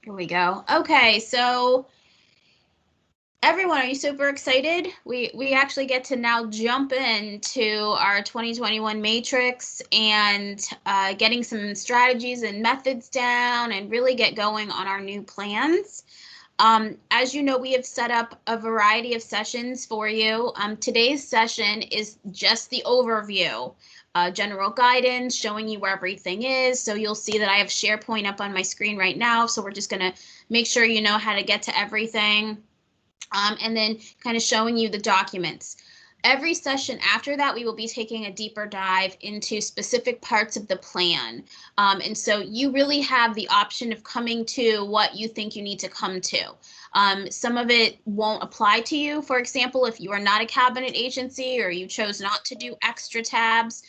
Here we go. Okay, so everyone, are you super excited? We actually get to now jump into our 2021 matrix and getting some strategies and methods down and really get going on our new plans. As you know, we have set up a variety of sessions for you. Today's session is just the overview, general guidance, showing you where everything is. So you'll see that I have SharePoint up on my screen right now. So we're just going to make sure you know how to get to everything, and then kind of showing you the documents. Every session after that, we will be taking a deeper dive into specific parts of the plan. And so you really have the option of coming to what you think you need to come to. Some of it won't apply to you. For example, if you are not a cabinet agency or you chose not to do extra tabs.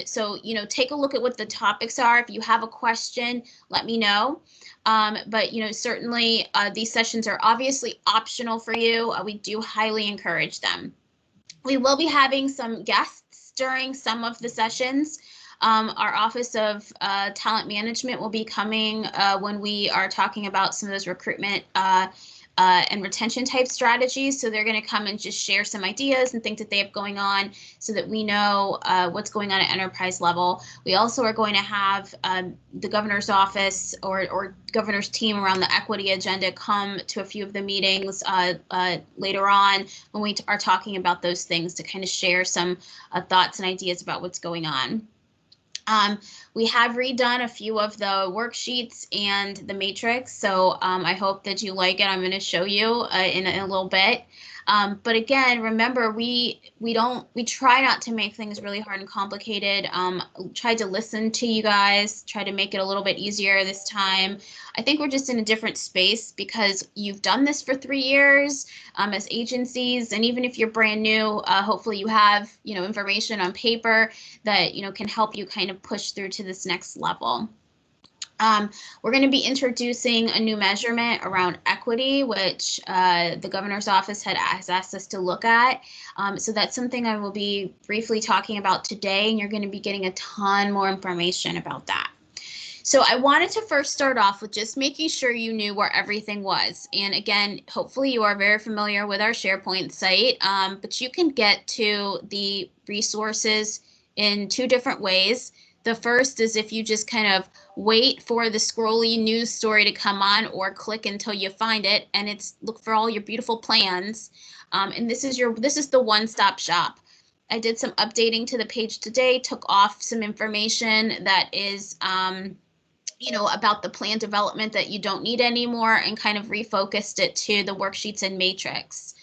So, take a look at what the topics are. If you have a question, let me know. But, certainly these sessions are obviously optional for you. We do highly encourage them. We will be having some guests during some of the sessions. Our Office of Talent Management will be coming when we are talking about some of those recruitment and retention type strategies. So they're going to come and just share some ideas and things that they have going on so that we know what's going on at enterprise level. We also are going to have the governor's office or governor's team around the equity agenda come to a few of the meetings later on when we are talking about those things to kind of share some thoughts and ideas about what's going on. We have redone a few of the worksheets and the matrix, so I hope that you like it. I'm going to show you in a little bit. But again, remember, we try not to make things really hard and complicated. Tried to listen to you guys, try to make it a little bit easier this time. I think we're just in a different space because you've done this for 3 years as agencies, and even if you're brand new, hopefully you have information on paper that can help you kind of push through to this next level. We're going to be introducing a new measurement around equity, which the governor's office has asked us to look at. So that's something I will be briefly talking about today, and you're going to be getting a ton more information about that. So I wanted to first start off with just making sure you knew where everything was. And again, hopefully you are very familiar with our SharePoint site, but you can get to the resources in 2 different ways. The first is if you just kind of wait for the scrolly news story to come on or click until you find it, and it's look for all your beautiful plans. And this is the one-stop shop. I did some updating to the page today, took off some information that is about the plan development that you don't need anymore and kind of refocused it to the worksheets and matrix.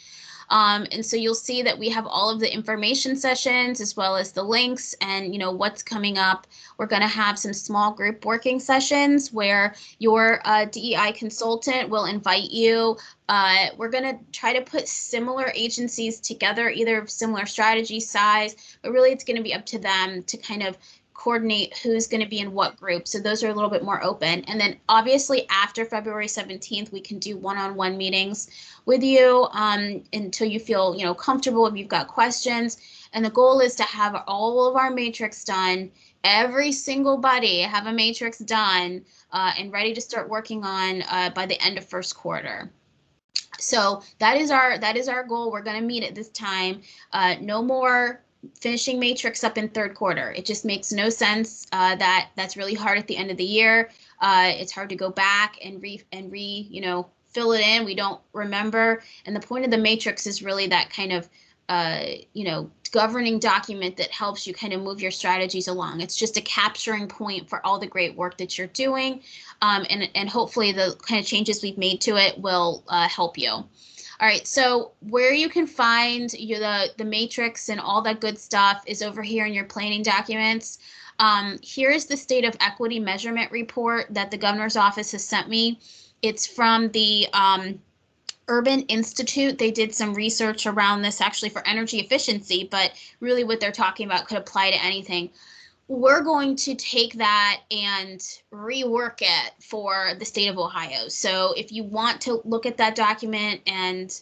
And so you'll see that we have all of the information sessions as well as the links and what's coming up. We're going to have some small group working sessions where your DEI consultant will invite you. We're going to try to put similar agencies together, either similar strategy size, but really it's going to be up to them to kind of coordinate who's going to be in what group. So those are a little bit more open. And then obviously after February 17th, we can do one-on-one meetings with you until you feel comfortable if you've got questions. And the goal is to have all of our matrix done, every single buddy have a matrix done and ready to start working on by the end of first quarter. So that is our goal. We're going to meet at this time. No more finishing matrix up in third quarter. It just makes no sense. That's really hard at the end of the year. It's hard to go back and fill it in. We don't remember. And the point of the matrix is really that kind of governing document that helps you kind of move your strategies along. It's just a capturing point for all the great work that you're doing. And hopefully the kind of changes we've made to it will help you. All right, so where you can find the matrix and all that good stuff is over here in your planning documents. Here is the State of Equity Measurement Report that the governor's office has sent me. It's from the Urban Institute. They did some research around this actually for energy efficiency, but really what they're talking about could apply to anything. We're going to take that and rework it for the state of Ohio. So if you want to look at that document and,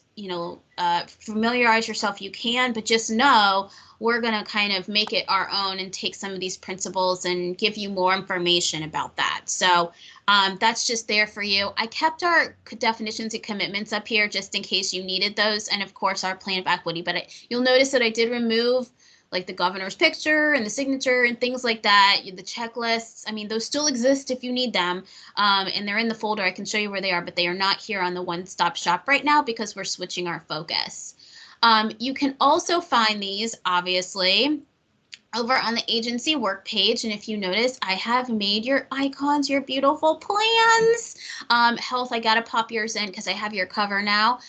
familiarize yourself, you can, but just know we're going to kind of make it our own and take some of these principles and give you more information about that. So That's just there for you. I kept our definitions and commitments up here just in case you needed those, and of course our plan of equity. But you'll notice that I did remove like the governor's picture and the signature and things like that, the checklists. I mean, those still exist if you need them, and they're in the folder. I can show you where they are, but they are not here on the one-stop shop right now because we're switching our focus. You can also find these, obviously, over on the agency work page. And if you notice, I have made your icons, your beautiful plans. Health, I got to pop yours in because I have your cover now.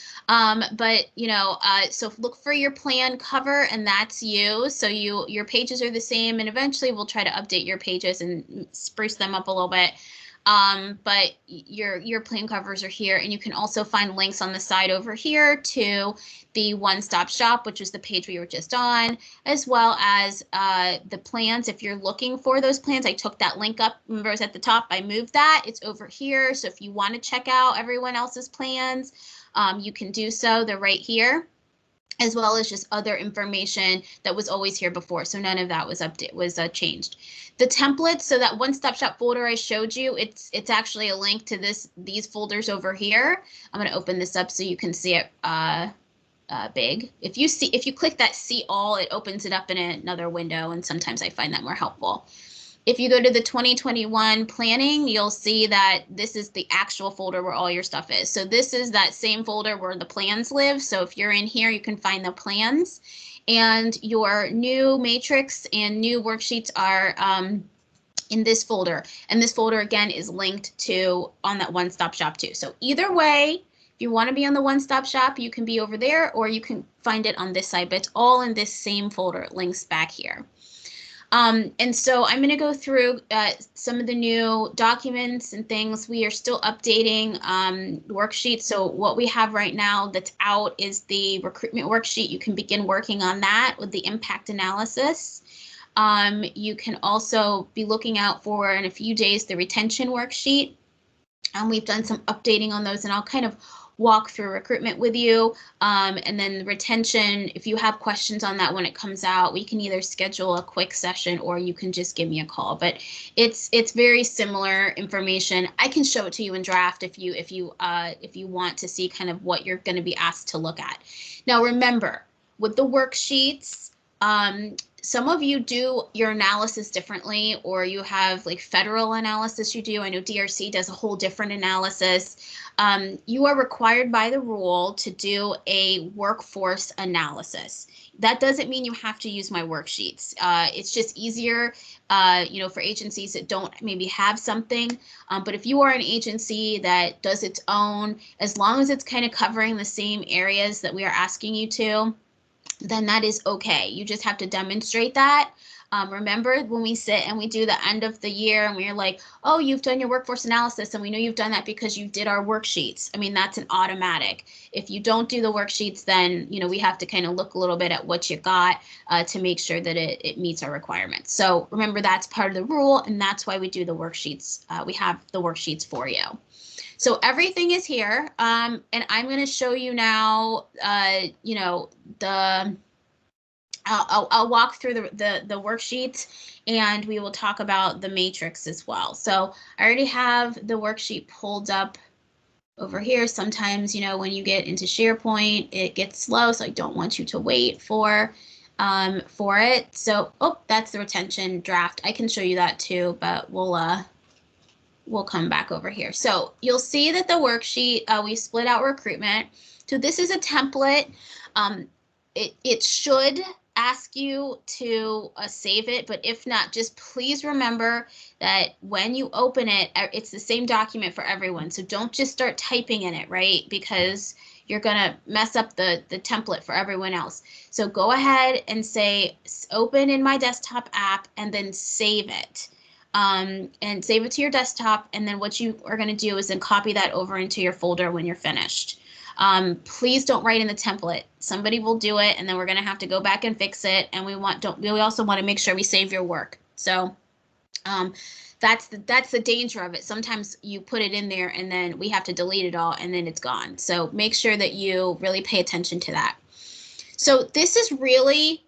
So look for your plan cover, and that's you. So your pages are the same, and eventually we'll try to update your pages and spruce them up a little bit. But your plan covers are here, and you can also find links on the side over here to the one-stop shop, which is the page we were just on, as well as the plans. If you're looking for those plans, I took that link up. Remember, it was at the top. I moved that. It's over here. So if you want to check out everyone else's plans, you can do so. They're right here, as well as just other information that was always here before. So none of that was changed. The templates, so that one-stop shop folder I showed you, it's actually a link to these folders over here. I'm going to open this up so you can see it big. If you click that see all, it opens it up in another window, and sometimes I find that more helpful. If you go to the 2021 planning, you'll see that this is the actual folder where all your stuff is. So this is that same folder where the plans live. So if you're in here, you can find the plans, and your new matrix and new worksheets are in this folder. And this folder, again, is linked to on that one-stop shop too. So either way, if you want to be on the one-stop shop, you can be over there, or you can find it on this side, but it's all in this same folder. It links back here. And so I'm going to go through some of the new documents and things. We are still updating worksheets. So what we have right now that's out is the recruitment worksheet. You can begin working on that with the impact analysis. You can also be looking out for, in a few days, the retention worksheet. We've done some updating on those, and I'll kind of walk through recruitment with you, and then retention. If you have questions on that when it comes out, we can either schedule a quick session or you can just give me a call. But it's very similar information. I can show it to you in draft if you want to see kind of what you're going to be asked to look at. Now remember, with the worksheets, some of you do your analysis differently, or you have like federal analysis you do. I know DRC does a whole different analysis. You are required by the rule to do a workforce analysis. That doesn't mean you have to use my worksheets. It's just easier, for agencies that don't maybe have something. But if you are an agency that does its own, as long as it's kind of covering the same areas that we are asking you to, then that is okay. You just have to demonstrate that. Remember when we sit and we do the end of the year and we're like, oh, you've done your workforce analysis, and we know you've done that because you did our worksheets. I mean, that's an automatic. If you don't do the worksheets, then, we have to kind of look a little bit at what you got to make sure that it meets our requirements. So remember, that's part of the rule, and that's why we do the worksheets. We have the worksheets for you. So everything is here, and I'm going to show you now, I'll walk through the worksheets, and we will talk about the matrix as well. So I already have the worksheet pulled up over here. Sometimes, when you get into SharePoint, it gets slow, so I don't want you to wait for it. So, that's the retention draft. I can show you that too, but we'll come back over here. So you'll see that the worksheet, we split out recruitment. So this is a template. It should ask you to save it, but if not, just please remember that when you open it, it's the same document for everyone. So don't just start typing in it, right? Because you're gonna mess up the template for everyone else. So go ahead and say, open in my desktop app, and then save it. And save it to your desktop, and then what you are going to do is then copy that over into your folder when you're finished. Please don't write in the template. Somebody will do it, and then we're going to have to go back and fix it. And we also want to make sure we save your work. So that's the danger of it. Sometimes you put it in there, and then we have to delete it all, and then it's gone. So make sure that you really pay attention to that. So this is really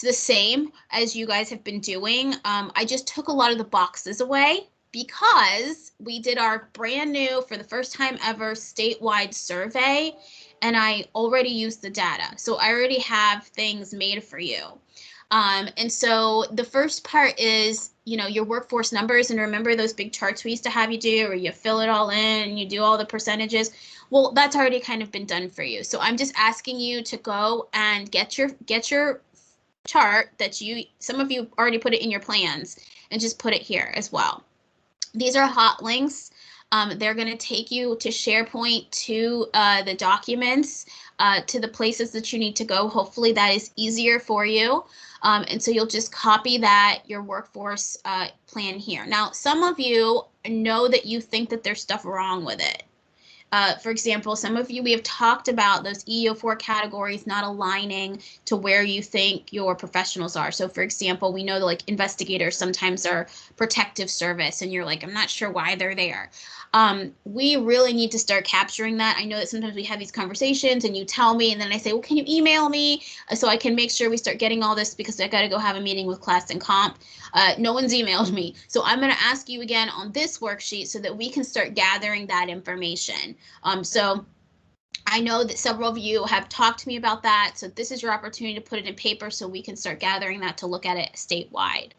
the same as you guys have been doing. I just took a lot of the boxes away. because we did our brand new, for the first time ever, statewide survey, and I already used the data. So I already have things made for you. And so the first part is, you know, your workforce numbers. And remember those big charts we used to have you do, where you fill it all in and you do all the percentages? Well, that's already kind of been done for you. So I'm just asking you to go and get your chart that some of you already put it in your plans, and just put it here as well. These are hot links. They're going to take you to SharePoint, to the documents, to the places that you need to go. Hopefully that is easier for you. And so you'll just copy your workforce plan here. Now, some of you know that you think that there's stuff wrong with it. For example, some of you, we have talked about those EEO4 categories not aligning to where you think your professionals are. So for example, we know that like investigators sometimes are protective service, and you're like, I'm not sure why they're there. We really need to start capturing that. I know that sometimes we have these conversations and you tell me, and then I say, well, can you email me so I can make sure we start getting all this, because I got to go have a meeting with class and comp. No one's emailed me. So I'm going to ask you again on this worksheet so that we can start gathering that information. So I know that several of you have talked to me about that. So this is your opportunity to put it in paper so we can start gathering that to look at it statewide.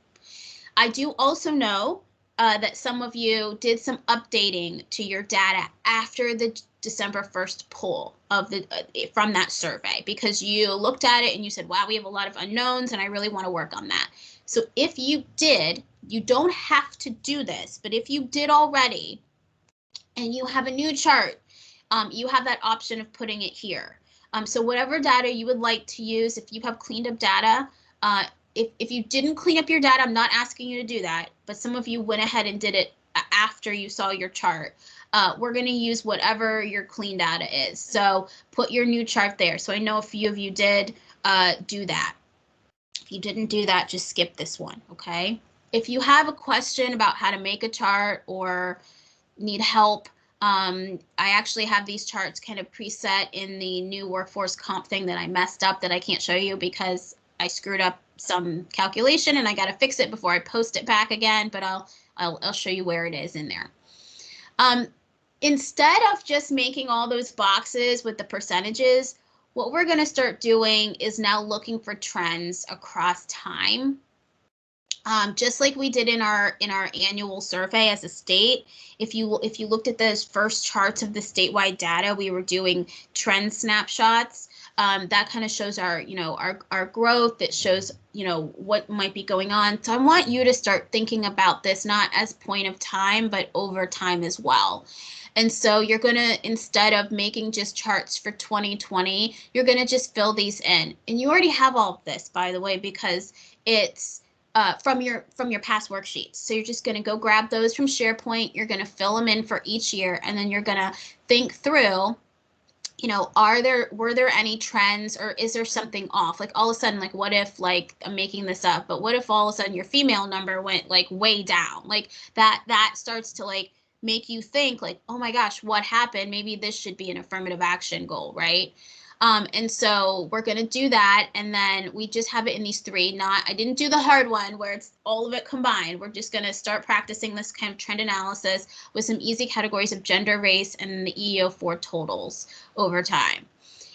I do also know that some of you did some updating to your data after the December 1st poll of from that survey, because you looked at it and you said, wow, we have a lot of unknowns and I really want to work on that. So if you did, you don't have to do this, but if you did already and you have a new chart, you have that option of putting it here. So whatever data you would like to use, if you have cleaned up data, if you didn't clean up your data, I'm not asking you to do that, but some of you went ahead and did it after you saw your chart. We're going to use whatever your clean data is. So put your new chart there. So I know a few of you did do that. If you didn't do that, just skip this one, okay? If you have a question about how to make a chart or need help, I actually have these charts kind of preset in the new workforce comp thing that I messed up that I can't show you because I screwed up some calculation and I got to fix it before I post it back again, but I'll show you where it is in there. Instead of just making all those boxes with the percentages, what we're going to start doing is now looking for trends across time. Just like we did in our annual survey as a state, if you looked at those first charts of the statewide data, we were doing trend snapshots. That kind of shows our growth. It shows, what might be going on. So I want you to start thinking about this not as point of time, but over time as well. And so you're going to, instead of making just charts for 2020, you're going to just fill these in. And you already have all of this, by the way, because it's from your past worksheets. So you're just going to go grab those from SharePoint. You're going to fill them in for each year, and then you're going to think through, were there any trends, or is there something off? Like all of a sudden, like what if, like I'm making this up, but what if all of a sudden your female number went like way down? Like that starts to like make you think like, oh my gosh, what happened? Maybe this should be an affirmative action goal, right? And so we're going to do that. And then we just have it in these three. I didn't do the hard one where it's all of it combined. We're just going to start practicing this kind of trend analysis with some easy categories of gender, race, and the EEO4 totals over time.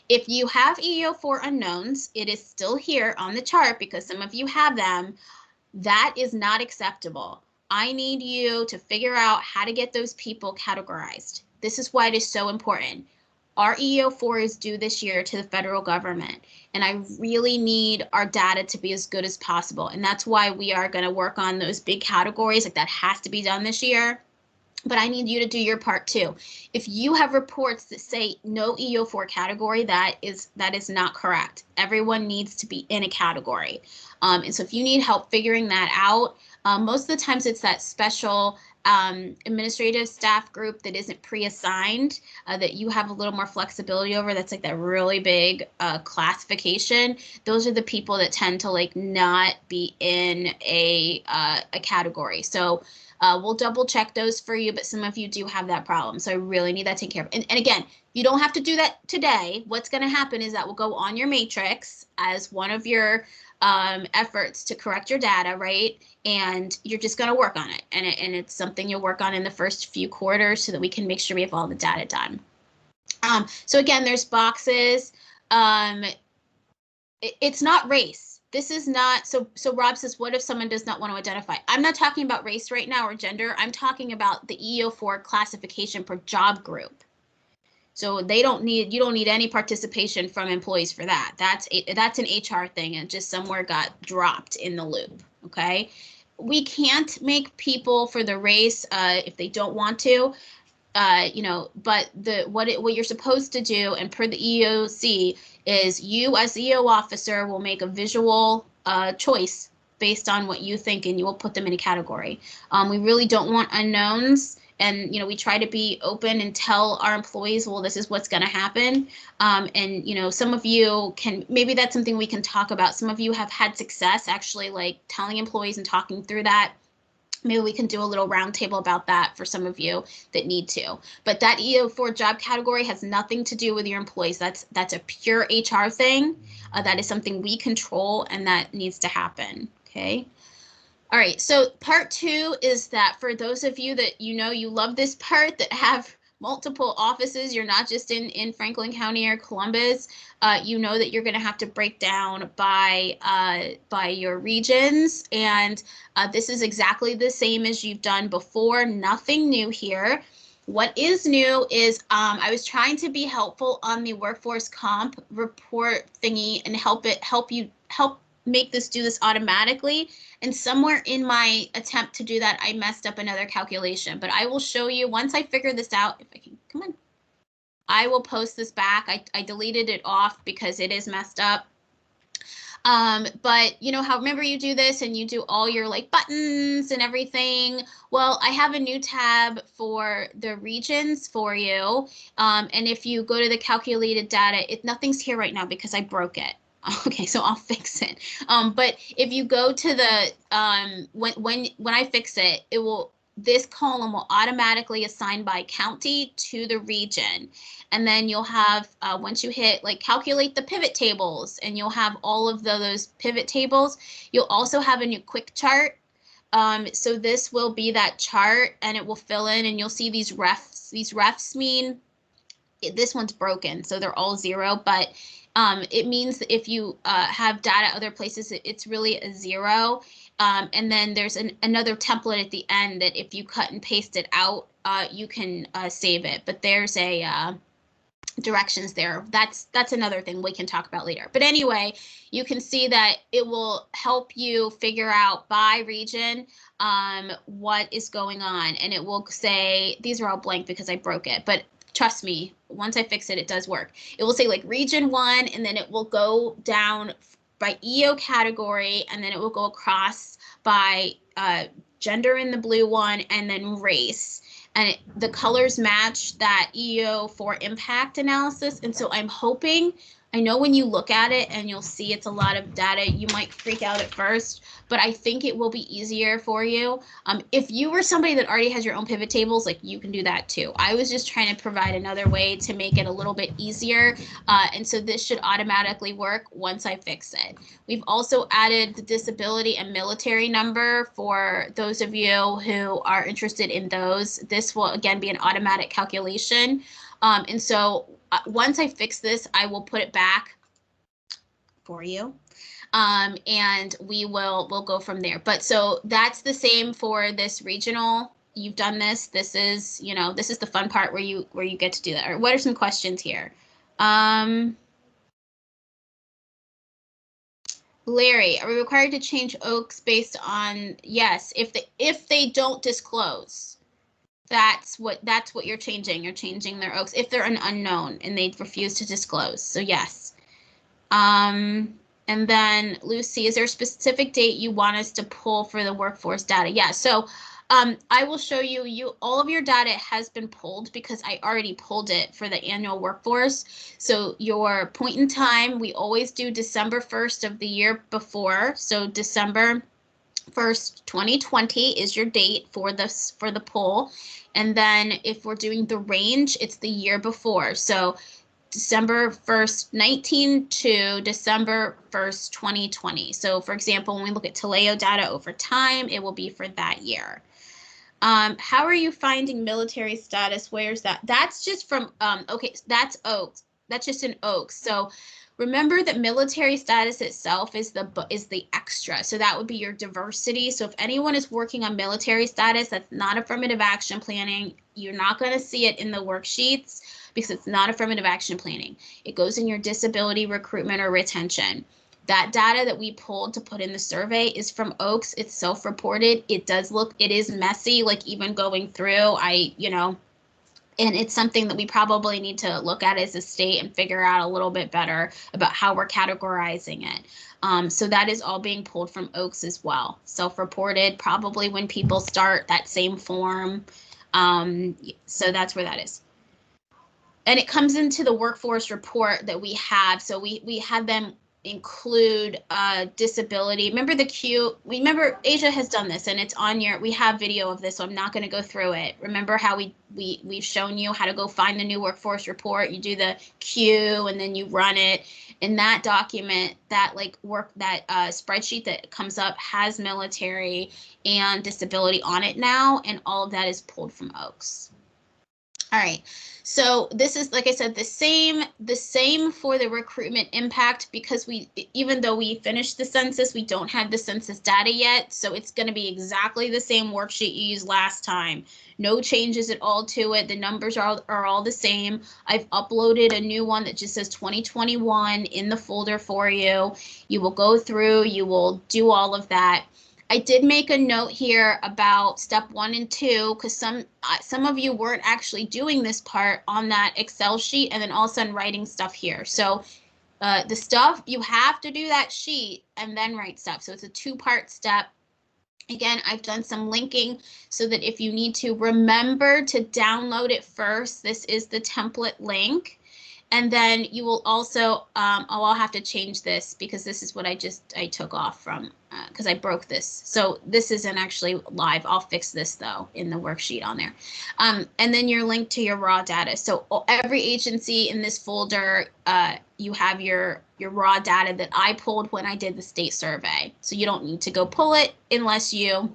If you have EEO4 unknowns, it is still here on the chart because some of you have them. That is not acceptable. I need you to figure out how to get those people categorized. This is why it is so important. Our EEO4 is due this year to the federal government, and I really need our data to be as good as possible. And that's why we are going to work on those big categories. Like that has to be done this year. But I need you to do your part too. If you have reports that say no EEO4 category, that is not correct. Everyone needs to be in a category. And so if you need help figuring that out, most of the times it's that special administrative staff group that isn't pre-assigned, that you have a little more flexibility over. That's like that really big classification. Those are the people that tend to like not be in a category. So we'll double check those for you, but some of you do have that problem. So I really need that taken care of. And again, you don't have to do that today. What's going to happen is that will go on your matrix as one of your efforts to correct your data, right? And you're just going to work on it. And it's something something you'll work on in the first few quarters so that we can make sure we have all the data done. So again, there's boxes. It's not race. This is not, so Rob says, what if someone does not want to identify? I'm not talking about race right now or gender. I'm talking about the EEO4 classification per job group. So you don't need any participation from employees for that. That's an HR thing and just somewhere got dropped in the loop, okay? We can't make people for the race if they don't want to. But what you're supposed to do, and per the EEOC, is you as the EO officer will make a visual choice based on what you think, and you will put them in a category. We really don't want unknowns, and we try to be open and tell our employees, well, this is what's going to happen. And some of you can, maybe that's something we can talk about. Some of you have had success actually like telling employees and talking through that. Maybe we can do a little roundtable about that for some of you that need to. But that EEO4 job category has nothing to do with your employees. That's a pure HR thing. That is something we control, and that needs to happen. Okay. All right. So part 2 is that for those of you that you love this part, that have multiple offices, you're not just in Franklin County or Columbus, that you're going to have to break down by your regions, and this is exactly the same as you've done before. Nothing new here. What is new is I was trying to be helpful on the workforce comp report thingy and help make this do this automatically, and somewhere in my attempt to do that I messed up another calculation, but I will show you once I figure this out. If I can, come on, I will post this back. I deleted it off because it is messed up. But how, remember you do this and you do all your like buttons and everything. Well, I have a new tab for the regions for you. And if you go to the calculated data, nothing's here right now because I broke it. Okay, so I'll fix it. But if you go to the when I fix it, this column will automatically assign by county to the region, and then you'll have once you hit like calculate the pivot tables, and you'll have all of those pivot tables. You'll also have a new quick chart. So this will be that chart, and it will fill in, and you'll see these refs. These refs mean this one's broken, so they're all 0, but it means that if you have data other places, it's really a 0. And then there's another template at the end that if you cut and paste it out, you can save it. But there's a directions there. That's another thing we can talk about later. But anyway, you can see that it will help you figure out by region what is going on. And it will say, these are all blank because I broke it, but trust me, once I fix it, it does work. It will say like region 1, and then it will go down by EO category, and then it will go across by gender in the blue one, and then race. And the colors match that EO4 impact analysis. And so I'm hoping, I know when you look at it and you'll see it's a lot of data, you might freak out at first, but I think it will be easier for you. If you were somebody that already has your own pivot tables, like you can do that too. I was just trying to provide another way to make it a little bit easier. And so this should automatically work once I fix it. We've also added the disability and military number for those of you who are interested in those. This will again be an automatic calculation. And so once I fix this, I will put it back for you. And we'll go from there. But so that's the same for this regional. You've done this. This is, this is the fun part where you get to do that. Or what are some questions here? Larry, are we required to change OAKs based on, yes, if they don't disclose? That's what you're changing. You're changing their OAKs if they're an unknown and they refuse to disclose. So yes. And then Lucy, is there a specific date you want us to pull for the workforce data? Yeah. So I will show you all of your data has been pulled because I already pulled it for the annual workforce. So your point in time, we always do December 1st of the year before. So December 1st, 2020 is your date for the poll. And then if we're doing the range, it's the year before. So December 1st, 19 to December 1st, 2020. So for example, when we look at Taleo data over time, it will be for that year. How are you finding military status? Where's that? That's just from, okay, that's Oaks. That's just in Oaks. So remember that military status itself is the extra. So that would be your diversity. So if anyone is working on military status, that's not affirmative action planning. You're not going to see it in the worksheets because it's not affirmative action planning. It goes in your disability recruitment or retention. That data that we pulled to put in the survey is from Oaks. It's self-reported. It is messy, like even going through, and it's something that we probably need to look at as a state and figure out a little bit better about how we're categorizing it. So that is all being pulled from Oaks as well. Self-reported, probably when people start that same form. So that's where that is. And it comes into the workforce report that we have. So we had them include disability. Remember Asia has done this and it's on we have video of this, so I'm not going to go through it. Remember how we've shown you how to go find the new workforce report. You do the Q and then you run it. And that document, that spreadsheet that comes up has military and disability on it now, and all of that is pulled from Oaks. All right, so this is, like I said, the same for the recruitment impact, because even though we finished the census, we don't have the census data yet. So it's going to be exactly the same worksheet you used last time. No changes at all to it. The numbers are all the same. I've uploaded a new one that just says 2021 in the folder for you. You will go through, you will do all of that. I did make a note here about step 1 and 2, because some of you weren't actually doing this part on that Excel sheet and then all of a sudden writing stuff here. So the stuff, you have to do that sheet and then write stuff. So it's a 2-part step. Again, I've done some linking so that if you need to, remember to download it first. This is the template link. And then you will also, I'll have to change this because this is what I took off from, because I broke this. So this isn't actually live. I'll fix this though in the worksheet on there. And then your link to your raw data. So every agency in this folder, you have your raw data that I pulled when I did the state survey. So you don't need to go pull it unless you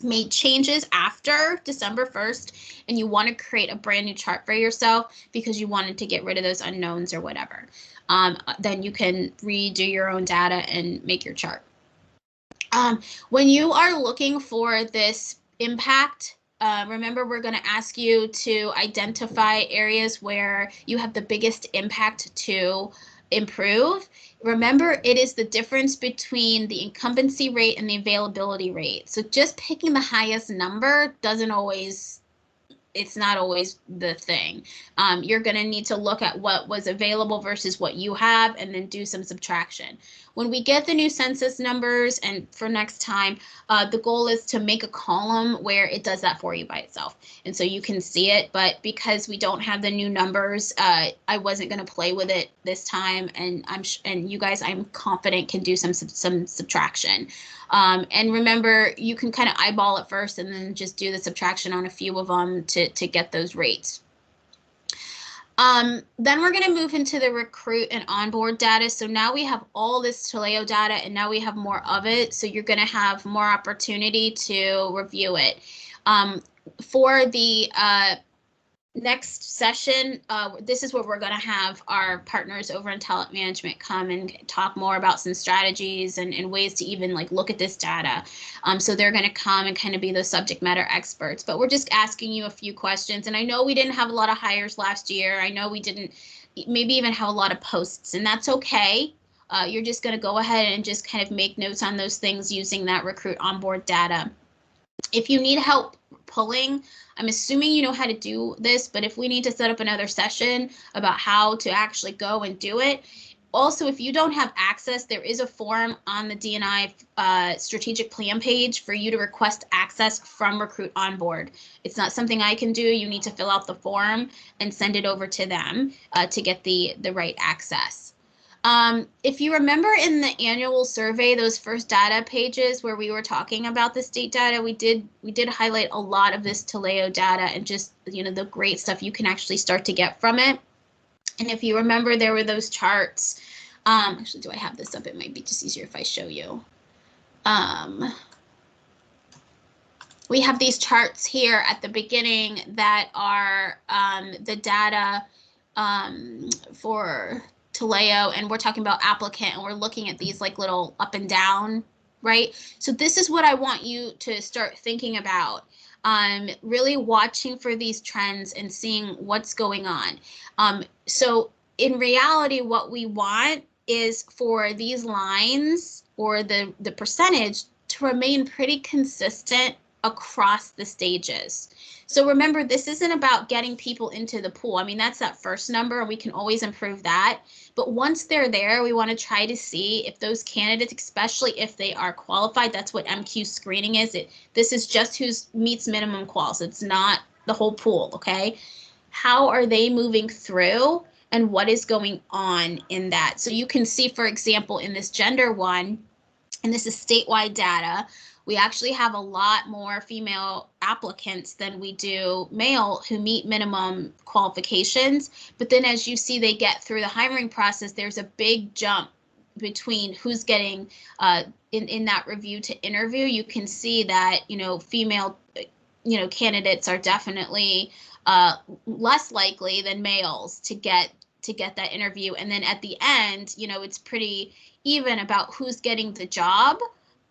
made changes after December 1st and you want to create a brand new chart for yourself because you wanted to get rid of those unknowns or whatever. Then you can redo your own data and make your chart. When you are looking for this impact, remember we're going to ask you to identify areas where you have the biggest impact to improve. Remember, it is the difference between the incumbency rate and the availability rate. So just picking the highest number it's not always the thing. You're going to need to look at what was available versus what you have and then do some subtraction. When we get the new census numbers, and for next time, the goal is to make a column where it does that for you by itself. And so you can see it, but because we don't have the new numbers, I wasn't going to play with it this time. And you guys, I'm confident, can do some subtraction. And remember, you can kind of eyeball it first and then just do the subtraction on a few of them to get those rates. Then we're going to move into the recruit and onboard data. So now we have all this Taleo data and now we have more of it. So you're going to have more opportunity to review it. For the next session, this is where we're going to have our partners over in talent management come and talk more about some strategies and ways to even look at this data. So they're going to come and kind of be those subject matter experts, but we're just asking you a few questions. And I know we didn't have a lot of hires last year. I know we didn't maybe even have a lot of posts, and that's okay. You're just going to go ahead and just kind of make notes on those things using that recruit onboard data. If you need help pulling, I'm assuming you know how to do this, but if we need to set up another session about how to actually go and do it. Also, if you don't have access, there is a form on the D&I strategic plan page for you to request access from Recruit Onboard. It's not something I can do. You need to fill out the form and send it over to them to get the right access. If you remember in the annual survey, those first data pages where we were talking about the state data, we did highlight a lot of this Taleo data and just, the great stuff you can actually start to get from it. And if you remember, there were those charts. Actually, do I have this up? It might be just easier if I show you. we have these charts here at the beginning that are the data for Taleo, and we're talking about applicant, and we're looking at these like little up and down, right? So this is what I want you to start thinking about. Really watching for these trends and seeing what's going on. So in reality, what we want is for these lines or the percentage to remain pretty consistent across the stages. So remember, this isn't about getting people into the pool. I mean, that's that first number, and we can always improve that. But once they're there, we want to try to see if those candidates, especially if they are qualified, that's what MQ screening is. This is just who meets minimum quals. It's not the whole pool, okay? How are they moving through and what is going on in that? So you can see, for example, in this gender one, and this is statewide data, we actually have a lot more female applicants than we do male who meet minimum qualifications. But then as you see, they get through the hiring process, there's a big jump between who's getting in that review to interview. You can see that, female, candidates are definitely less likely than males to get that interview. And then at the end, it's pretty even about who's getting the job.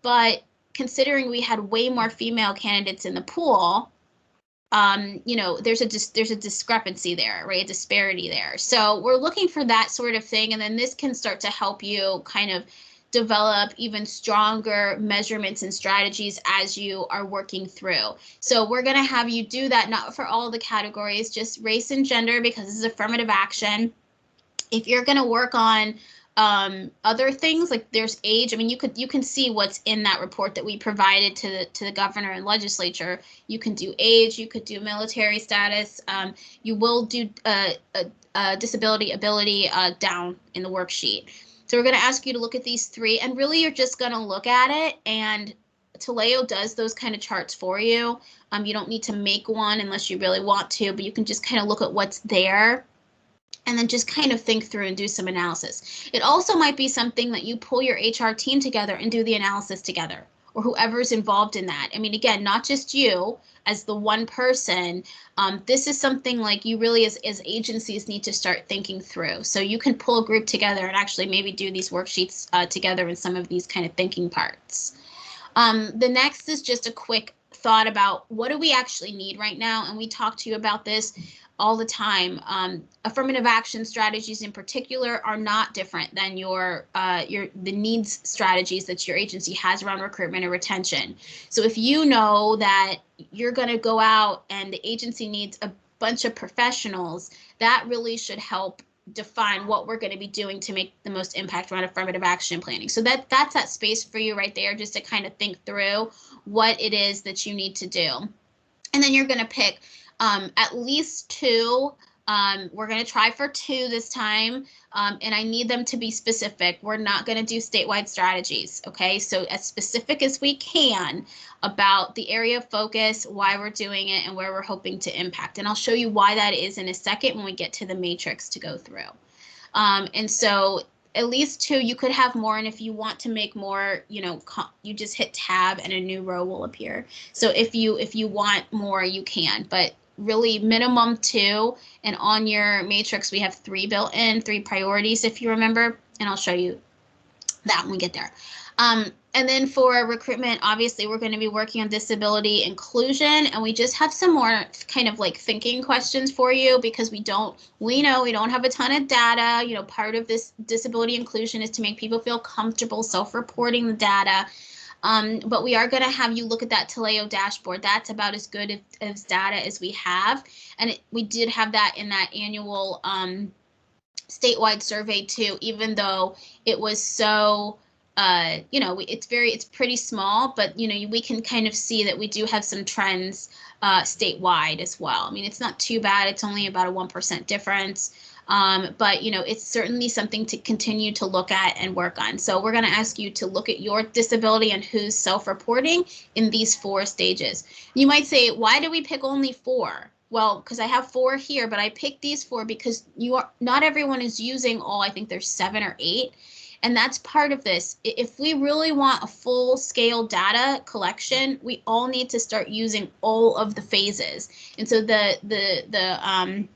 But considering we had way more female candidates in the pool, there's a discrepancy there, right? A disparity there. So we're looking for that sort of thing. And then this can start to help you kind of develop even stronger measurements and strategies as you are working through. So we're going to have you do that, not for all the categories, just race and gender, because this is affirmative action. If you're going to work on other things, like there's age, I mean, you can see what's in that report that we provided to the governor and legislature. You can do age, you could do military status, you will do disability ability down in the worksheet. So we're going to ask you to look at these three, and really you're just going to look at it, and Taleo does those kind of charts for you. You don't need to make one unless you really want to, but you can just kind of look at what's there and then just kind of think through and do some analysis. It also might be something that you pull your HR team together and do the analysis together, or whoever's involved in that. I mean, again, not just you as the one person. This is something like you really as agencies need to start thinking through. So you can pull a group together and actually maybe do these worksheets together in some of these kind of thinking parts. The next is just a quick thought about what do we actually need right now, and we talk to you about this all the time. Affirmative action strategies in particular are not different than the needs strategies that your agency has around recruitment and retention. So if you know that you're going to go out and the agency needs a bunch of professionals, that really should help define what we're going to be doing to make the most impact around affirmative action planning. So that's that space for you right there, just to kind of think through what it is that you need to do. And then you're going to pick at least two. We're going to try for two this time, and I need them to be specific. We're not going to do statewide strategies, okay? So as specific as we can about the area of focus, why we're doing it, and where we're hoping to impact. And I'll show you why that is in a second when we get to the matrix to go through. And so at least two. You could have more, and if you want to make more, you just hit tab and a new row will appear. So if you want more, you can, but really minimum two. And on your matrix, we have three built in, three priorities, if you remember, and I'll show you that when we get there. And then for recruitment, obviously, we're going to be working on disability inclusion, and we just have some more kind of like thinking questions for you, because we know we don't have a ton of data. Part of this disability inclusion is to make people feel comfortable self-reporting the data. But we are going to have you look at that Taleo dashboard. That's about as good as data as we have. And we did have that in that annual statewide survey too, even though it was so, it's pretty small, but, we can kind of see that we do have some trends statewide as well. I mean, it's not too bad. It's only about a 1% difference. But, it's certainly something to continue to look at and work on. So we're going to ask you to look at your disability and who's self-reporting in these 4 stages. You might say, why do we pick only 4? Well, because I have 4 here, but I picked these 4 because not everyone is using all. I think there's 7 or 8. And that's part of this. If we really want a full scale data collection, we all need to start using all of the phases. And so the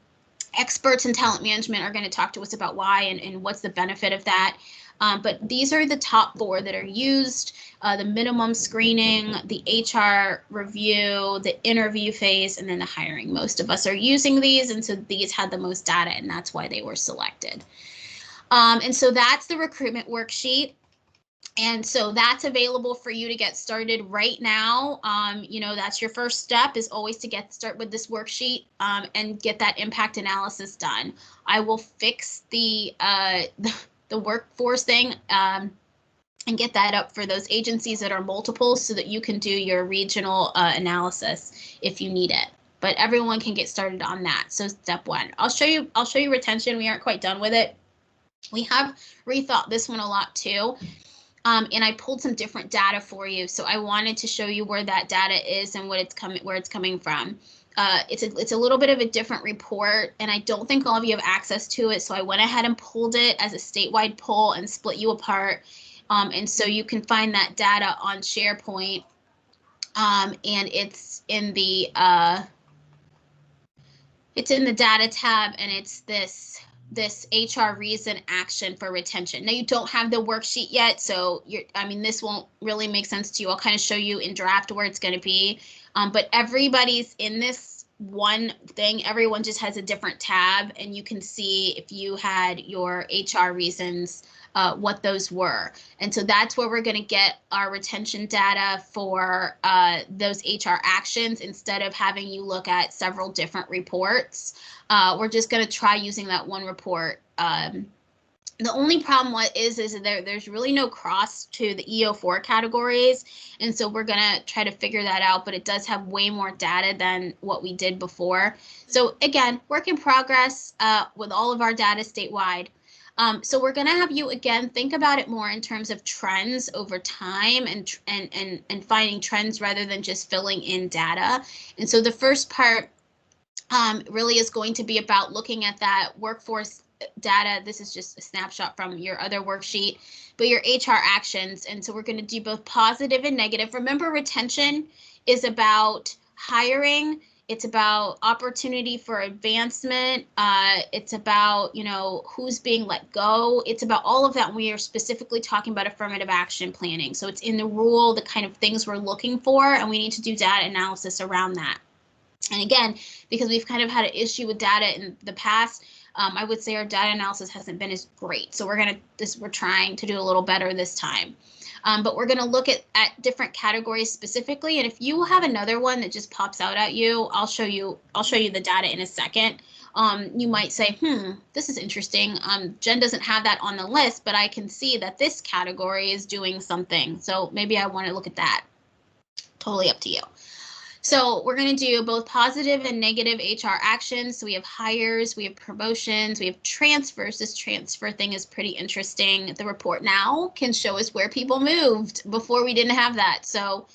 experts in talent management are going to talk to us about why and what's the benefit of that. But these are the top 4 that are used: the minimum screening, the HR review, the interview phase, and then the hiring. Most of us are using these, and so these had the most data, and that's why they were selected. And so that's the recruitment worksheet. And so that's available for you to get started right now. You know, that's your first step, is always to start with this worksheet and get that impact analysis done. I will fix the workforce thing and get that up for those agencies that are multiple, so that you can do your regional analysis if you need it. But everyone can get started on that. So step 1, I'll show you retention. We aren't quite done with it. We have rethought this one a lot too. And I pulled some different data for you. So I wanted to show you where that data is and where it's coming from. It's a little bit of a different report, and I don't think all of you have access to it. So I went ahead and pulled it as a statewide poll and split you apart. And so you can find that data on SharePoint. And it's in the data tab, and it's this HR reason action for retention. Now, you don't have the worksheet yet, so this won't really make sense to you. I'll kind of show you in draft where it's going to be. But everybody's in this one thing. Everyone just has a different tab, and you can see if you had your HR reasons, what those were. And so that's where we're going to get our retention data for those HR actions, instead of having you look at several different reports. We're just going to try using that one report. The only problem is there's really no cross to the EO4 categories. And so we're going to try to figure that out, but it does have way more data than what we did before. So again, work in progress with all of our data statewide. So we're going to have you, again, think about it more in terms of trends over time and finding trends rather than just filling in data. And so the first part really is going to be about looking at that workforce data. This is just a snapshot from your other worksheet, but your HR actions. And so we're going to do both positive and negative. Remember, retention is about hiring. It's about opportunity for advancement. It's about, who's being let go. It's about all of that. We are specifically talking about affirmative action planning. So it's in the rule, the kind of things we're looking for, and we need to do data analysis around that. And again, because we've kind of had an issue with data in the past, I would say our data analysis hasn't been as great. So we're trying to do a little better this time. But we're going to look at different categories specifically. And if you have another one that just pops out at you, I'll show you the data in a second. You might say, this is interesting. Jen doesn't have that on the list, but I can see that this category is doing something. So maybe I want to look at that. Totally up to you. So we're going to do both positive and negative HR actions. So we have hires, we have promotions, we have transfers. This transfer thing is pretty interesting. The report now can show us where people moved. Before we didn't have that. So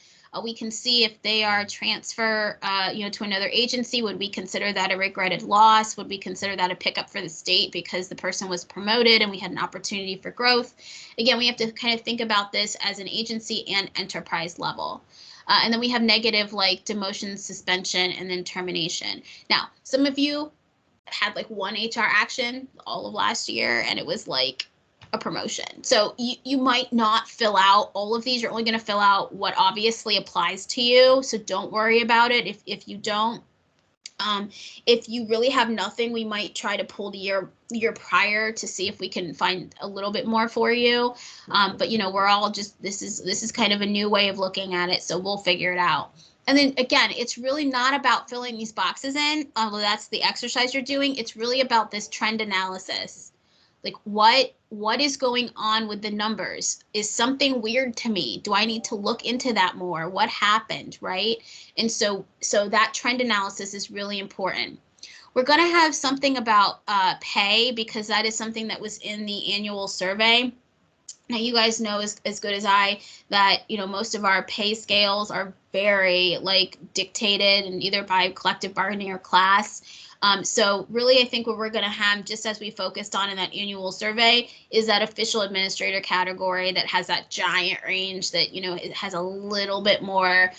we can see if they are transfer, to another agency. Would we consider that a regretted loss? Would we consider that a pickup for the state because the person was promoted and we had an opportunity for growth? Again, we have to kind of think about this as an agency and enterprise level. And then we have negative, like demotion, suspension, and then termination. Now, some of you had like one HR action all of last year, and it was like a promotion. So you might not fill out all of these. You're only going to fill out what obviously applies to you. So don't worry about it if you don't. If you really have nothing, we might try to pull the year prior to see if we can find a little bit more for you. But we're all just, this is kind of a new way of looking at it, so we'll figure it out. And then again, it's really not about filling these boxes in, although that's the exercise you're doing. It's really about this trend analysis. Like what is going on with the numbers? Is something weird to me? Do I need to look into that more? What happened, right? And so that trend analysis is really important. We're going to have something about pay, because that is something that was in the annual survey. Now, you guys know as good as I that, most of our pay scales are very dictated and either by collective bargaining or class. So really, I think what we're going to have, just as we focused on in that annual survey, is that official administrator category that has that giant range that, you know, it has a little bit more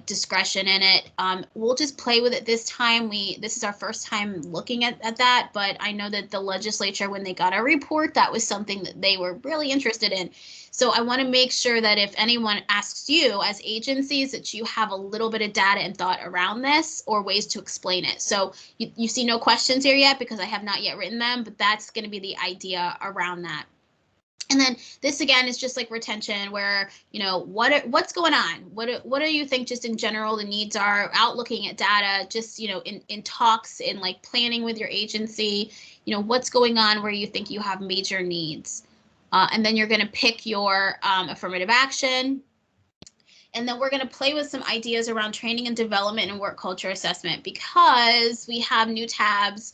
discretion in it. We'll just play with it this time. This is our first time looking at that, but I know that the legislature, when they got our report, that was something that they were really interested in. So I want to make sure that if anyone asks you as agencies, that you have a little bit of data and thought around this or ways to explain it. So you see no questions here yet because I have not yet written them, but that's going to be the idea around that. And then this again is just like retention, where, you know, what's going on? What do you think just in general the needs are, out looking at data, just, you know, in talks, in like planning with your agency, you know, what's going on where you think you have major needs. And then you're going to pick your affirmative action. And then we're going to play with some ideas around training and development and work culture assessment, because we have new tabs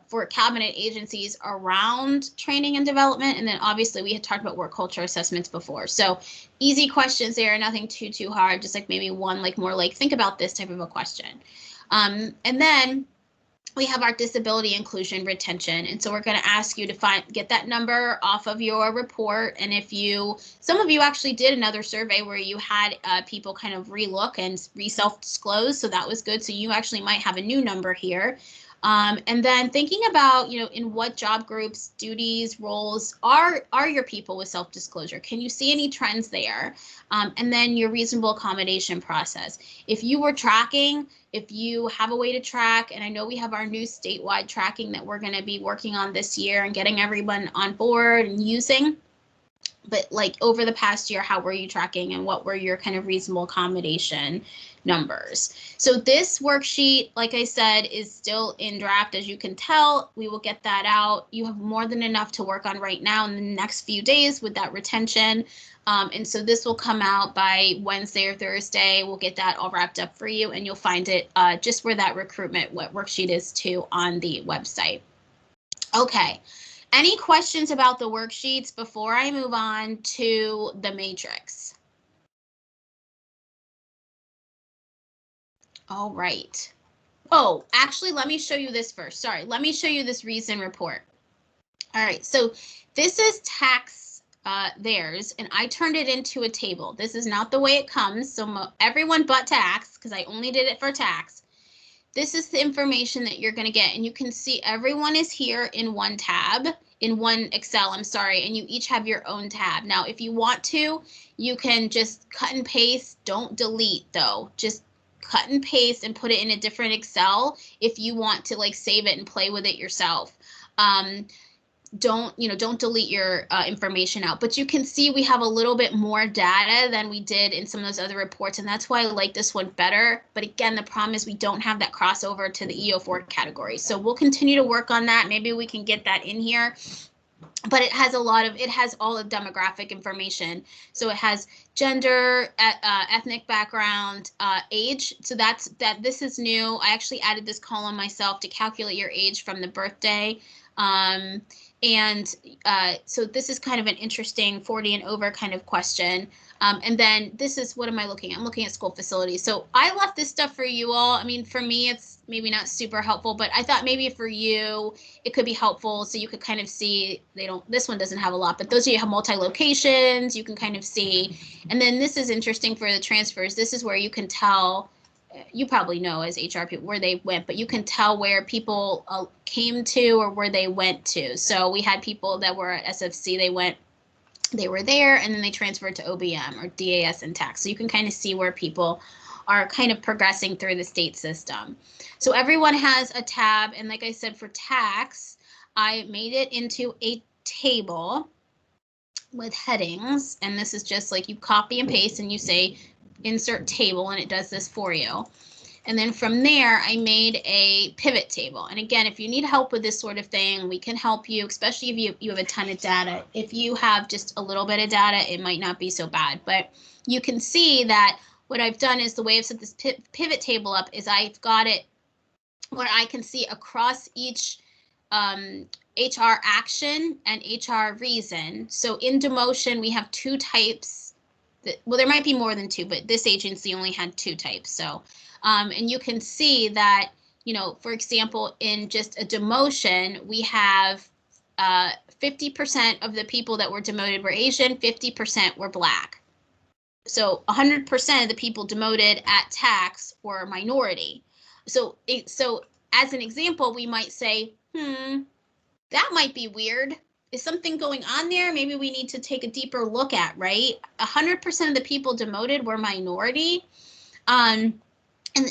for cabinet agencies around training and development. And then obviously we had talked about work culture assessments before. So easy questions there, nothing too hard, just like maybe one like more like think about this type of a question. And then we have our disability inclusion retention. And so we're going to ask you to get that number off of your report. And if some of you actually did another survey where you had people kind of relook and self-disclose. So that was good. So you actually might have a new number here. And then thinking about, you know, in what job groups, duties, roles are your people with self-disclosure? Can you see any trends there? And then your reasonable accommodation process. If you were tracking, if you have a way to track, and I know we have our new statewide tracking that we're going to be working on this year and getting everyone on board and using. But like over the past year, how were you tracking and what were your kind of reasonable accommodation numbers? So this worksheet, like I said, is still in draft. As you can tell, we will get that out. You have more than enough to work on right now in the next few days with that retention. And so this will come out by Wednesday or Thursday. We'll get that all wrapped up for you, and you'll find it just where that recruitment worksheet is too on the website. Okay. Any questions about the worksheets before I move on to the matrix? All right. Oh, actually, let me show you this first. Sorry, let me show you this reason report. All right, so this is tax theirs, and I turned it into a table. This is not the way it comes, so everyone but tax, because I only did it for tax. This is the information that you're going to get, and you can see everyone is here in one tab, in one Excel, I'm sorry, and you each have your own tab. Now, if you want to, you can just cut and paste. Don't delete, though. Just cut and paste and put it in a different Excel if you want to like save it and play with it yourself. Don't delete your information out, but you can see we have a little bit more data than we did in some of those other reports, and that's why I like this one better. But again, the problem is we don't have that crossover to the EO4 category, so we'll continue to work on that. Maybe we can get that in here, but it has all the demographic information. So it has gender, ethnic background, age. So this is new. I actually added this column myself to calculate your age from the birthday. And so this is kind of an interesting 40 and over kind of question. And then this is, what am I looking at? I'm looking at school facilities. So I left this stuff for you all. I mean, for me, it's maybe not super helpful, but I thought maybe for you, it could be helpful. So you could kind of see, this one doesn't have a lot, but those of you who have multi-locations, you can kind of see. And then this is interesting for the transfers. This is where you can tell, you probably know as HR people where they went, but you can tell where people came to or where they went to. So we had people that were at SFC, they were there, and then they transferred to OBM or DAS and tax. So you can kind of see where people are kind of progressing through the state system. So everyone has a tab, and like I said, for tax, I made it into a table with headings, and this is just like you copy and paste and you say insert table, and it does this for you. And then from there, I made a pivot table. And again, if you need help with this sort of thing, we can help you, especially if you have a ton of data. If you have just a little bit of data, it might not be so bad. But you can see that what I've done is the way I've set this pivot table up is I've got it where I can see across each HR action and HR reason. So in demotion, we have two types. Well, there might be more than two, but this agency only had two types. So, and you can see that, you know, for example, in just a demotion, we have 50% of the people that were demoted were Asian, 50% were Black. So 100% of the people demoted at tax were minority. So as an example, we might say, that might be weird. Is something going on there? Maybe we need to take a deeper look at, right? 100% of the people demoted were minority. And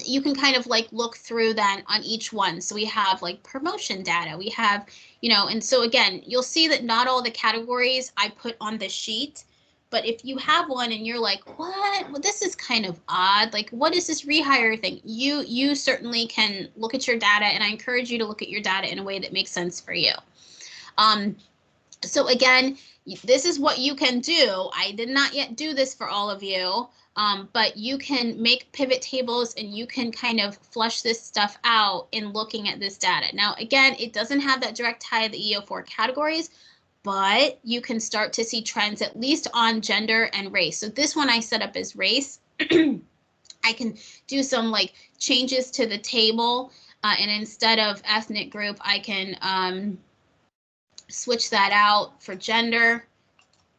you can kind of like look through that on each one. So we have like promotion data. We have, you know, and so again, you'll see that not all the categories I put on the sheet. But if you have one and you're like, what? Well, this is kind of odd. Like, what is this rehire thing? You certainly can look at your data, and I encourage you to look at your data in a way that makes sense for you. So again, this is what you can do. I did not yet do this for all of you, but you can make pivot tables and you can kind of flush this stuff out in looking at this data. Now, again, it doesn't have that direct tie to the EO4 categories, but you can start to see trends at least on gender and race. So this one I set up as race. I can do some like changes to the table, and instead of ethnic group, I can switch that out for gender,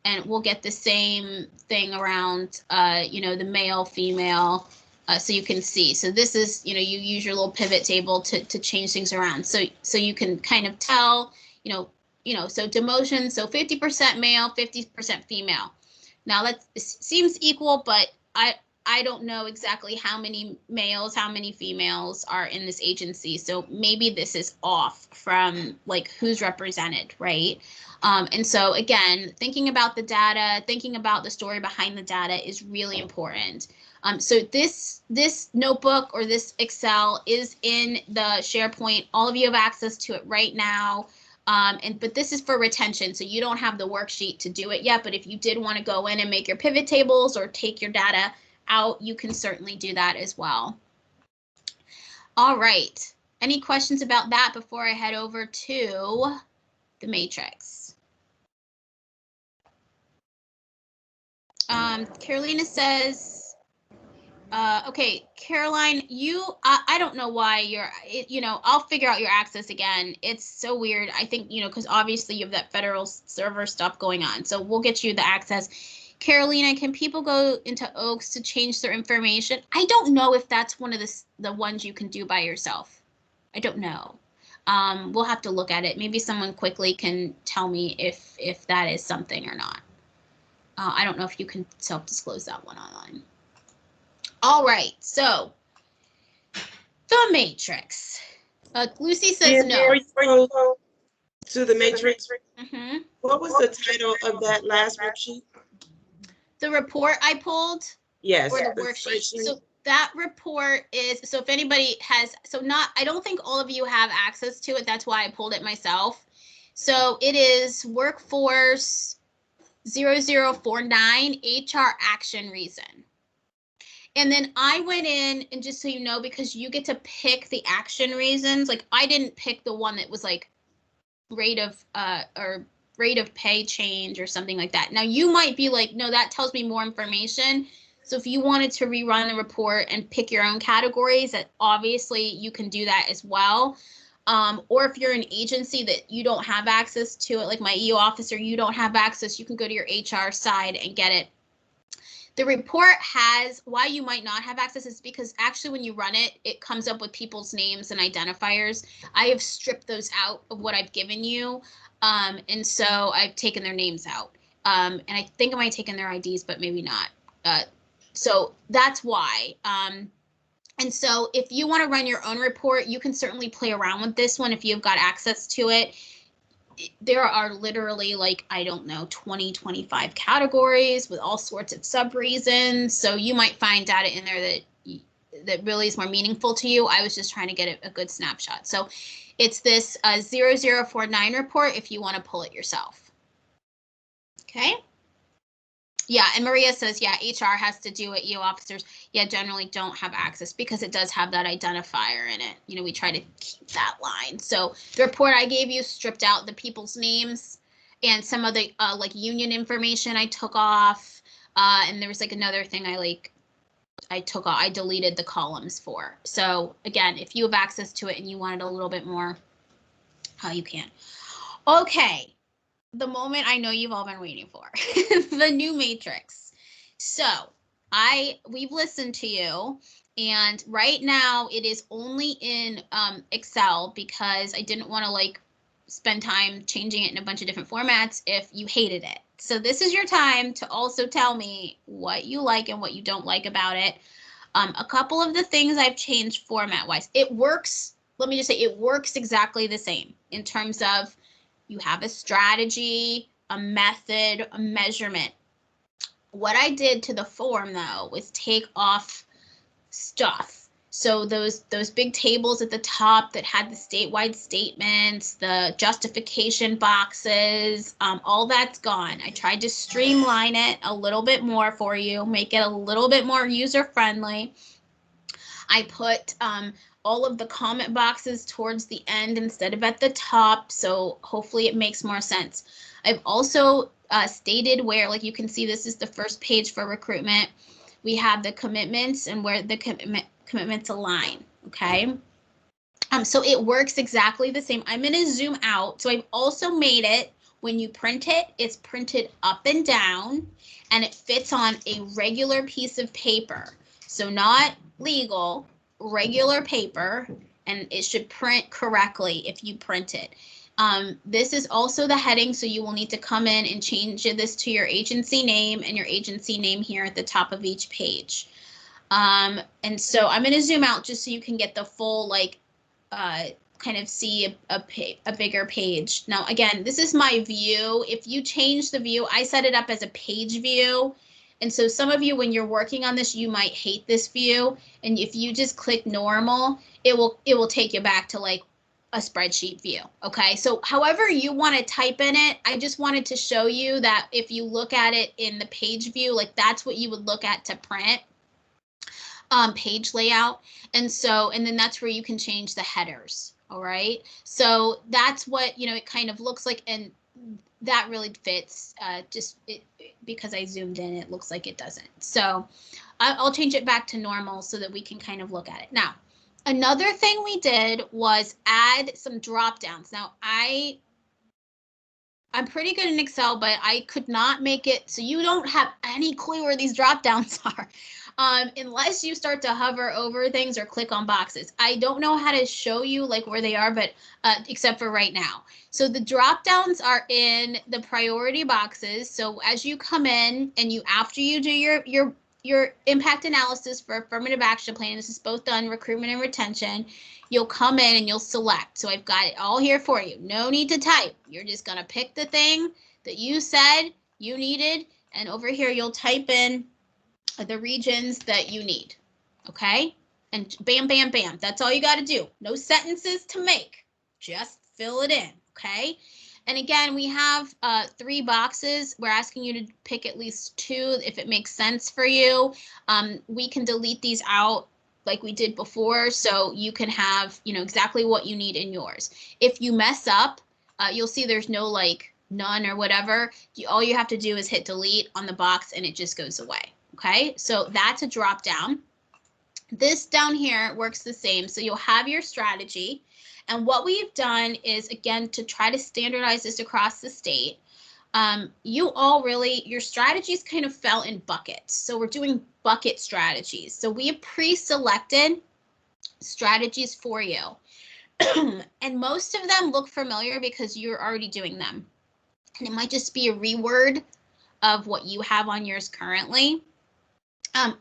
and we'll get the same thing around, you know, the male, female, so you can see. So this is, you know, you use your little pivot table to change things around. So you can kind of tell, so demotion, so 50% male, 50% female. Now that seems equal, but I don't know exactly how many males, how many females are in this agency. So maybe this is off from like who's represented, right? And so again, thinking about the data, thinking about the story behind the data is really important. So this notebook or this Excel is in the SharePoint. All of you have access to it right now. But this is for retention, so you don't have the worksheet to do it yet. But if you did want to go in and make your pivot tables or take your data out, you can certainly do that as well. All right. Any questions about that before I head over to the matrix? Carolina says, okay, Caroline, I don't know why I'll figure out your access again. It's so weird. I think, because obviously you have that federal server stuff going on. So we'll get you the access. Carolina, can people go into Oaks to change their information? I don't know if that's one of the ones you can do by yourself. I don't know. We'll have to look at it. Maybe someone quickly can tell me if that is something or not. I don't know if you can self-disclose that one online. All right, so the matrix. Lucy says no. To the matrix. What was the title of that last worksheet? The report I pulled? Yes. Or the worksheet. So that report is, so if anybody has, I don't think all of you have access to it. That's why I pulled it myself. So it is Workforce 0049 HR action reason. And then I went in, and just so you know, because you get to pick the action reasons, like I didn't pick the one that was like rate of pay change or something like that. Now you might be like, no, that tells me more information. So if you wanted to rerun the report and pick your own categories, that obviously you can do that as well. Or if you're an agency that you don't have access to it, like my EO officer, you don't have access, you can go to your HR side and get it. The report has, why you might not have access is because actually when you run it, it comes up with people's names and identifiers. I have stripped those out of what I've given you. And so I've taken their names out. And I think I might have taken their IDs, but maybe not. So that's why. And so if you want to run your own report, you can certainly play around with this one if you've got access to it. There are literally like, I don't know, 20, 25 categories with all sorts of sub-reasons. So you might find data in there that really is more meaningful to you. I was just trying to get a good snapshot. So it's this 0049 report if you want to pull it yourself. Okay. Yeah, and Maria says, yeah, HR has to do it. EO officers, yeah, generally don't have access because it does have that identifier in it. We try to keep that line. So the report I gave you stripped out the people's names and some of the like union information I took off. And there was like another thing I deleted the columns for. So again, if you have access to it and you want it a little bit more, you can. Okay, the moment I know you've all been waiting for, the new matrix. So we've listened to you, and right now it is only in Excel because I didn't want to like spend time changing it in a bunch of different formats if you hated it. So this is your time to also tell me what you like and what you don't like about it. A couple of the things I've changed format-wise. It works, let me just say, it works exactly the same in terms of you have a strategy, a method, a measurement. What I did to the form, though, was take off stuff. So those big tables at the top that had the statewide statements, the justification boxes, all that's gone. I tried to streamline it a little bit more for you, make it a little bit more user-friendly. I put all of the comment boxes towards the end instead of at the top, so hopefully it makes more sense. I've also stated where, like you can see, this is the first page for recruitment. We have the commitments and where the commitments align, okay? So it works exactly the same. I'm gonna zoom out. So I've also made it, when you print it, it's printed up and down, and it fits on a regular piece of paper. So not legal, regular paper, and it should print correctly if you print it. This is also the heading, so you will need to come in and change this to your agency name and your agency name here at the top of each page. And so I'm going to zoom out just so you can get the full, like, kind of see a bigger page. Now, again, this is my view. If you change the view, I set it up as a page view. And so some of you, when you're working on this, you might hate this view. And if you just click normal, it will take you back to like a spreadsheet view. Okay, so however you want to type in it, I just wanted to show you that if you look at it in the page view, like that's what you would look at to print. Page layout. And then that's where you can change the headers. All right. So that's what, it kind of looks like. And that really fits because I zoomed in, it looks like it doesn't. So I'll change it back to normal so that we can kind of look at it. Now, another thing we did was add some drop downs. Now, I'm pretty good in Excel, but I could not make it so you don't have any clue where these drop downs are. Unless you start to hover over things or click on boxes. I don't know how to show you like where they are, but except for right now. So the drop downs are in the priority boxes. So as you come in and after you do your impact analysis for affirmative action plan, this is both done recruitment and retention, you'll come in and you'll select. So I've got it all here for you. No need to type. You're just going to pick the thing that you said you needed. And over here, you'll type in the regions that you need. Okay. And bam, bam, bam. That's all you got to do. No sentences to make. Just fill it in. Okay. And again, we have 3 boxes. We're asking you to pick at least 2 if it makes sense for you. We can delete these out like we did before, so you can have, exactly what you need in yours. If you mess up, you'll see there's no like none or whatever. All you have to do is hit delete on the box and it just goes away. Okay, so that's a drop down. This down here works the same. So you'll have your strategy. And what we've done is, again, to try to standardize this across the state, your strategies kind of fell in buckets. So we're doing bucket strategies. So we have pre-selected strategies for you. And most of them look familiar because you're already doing them. And it might just be a reword of what you have on yours currently.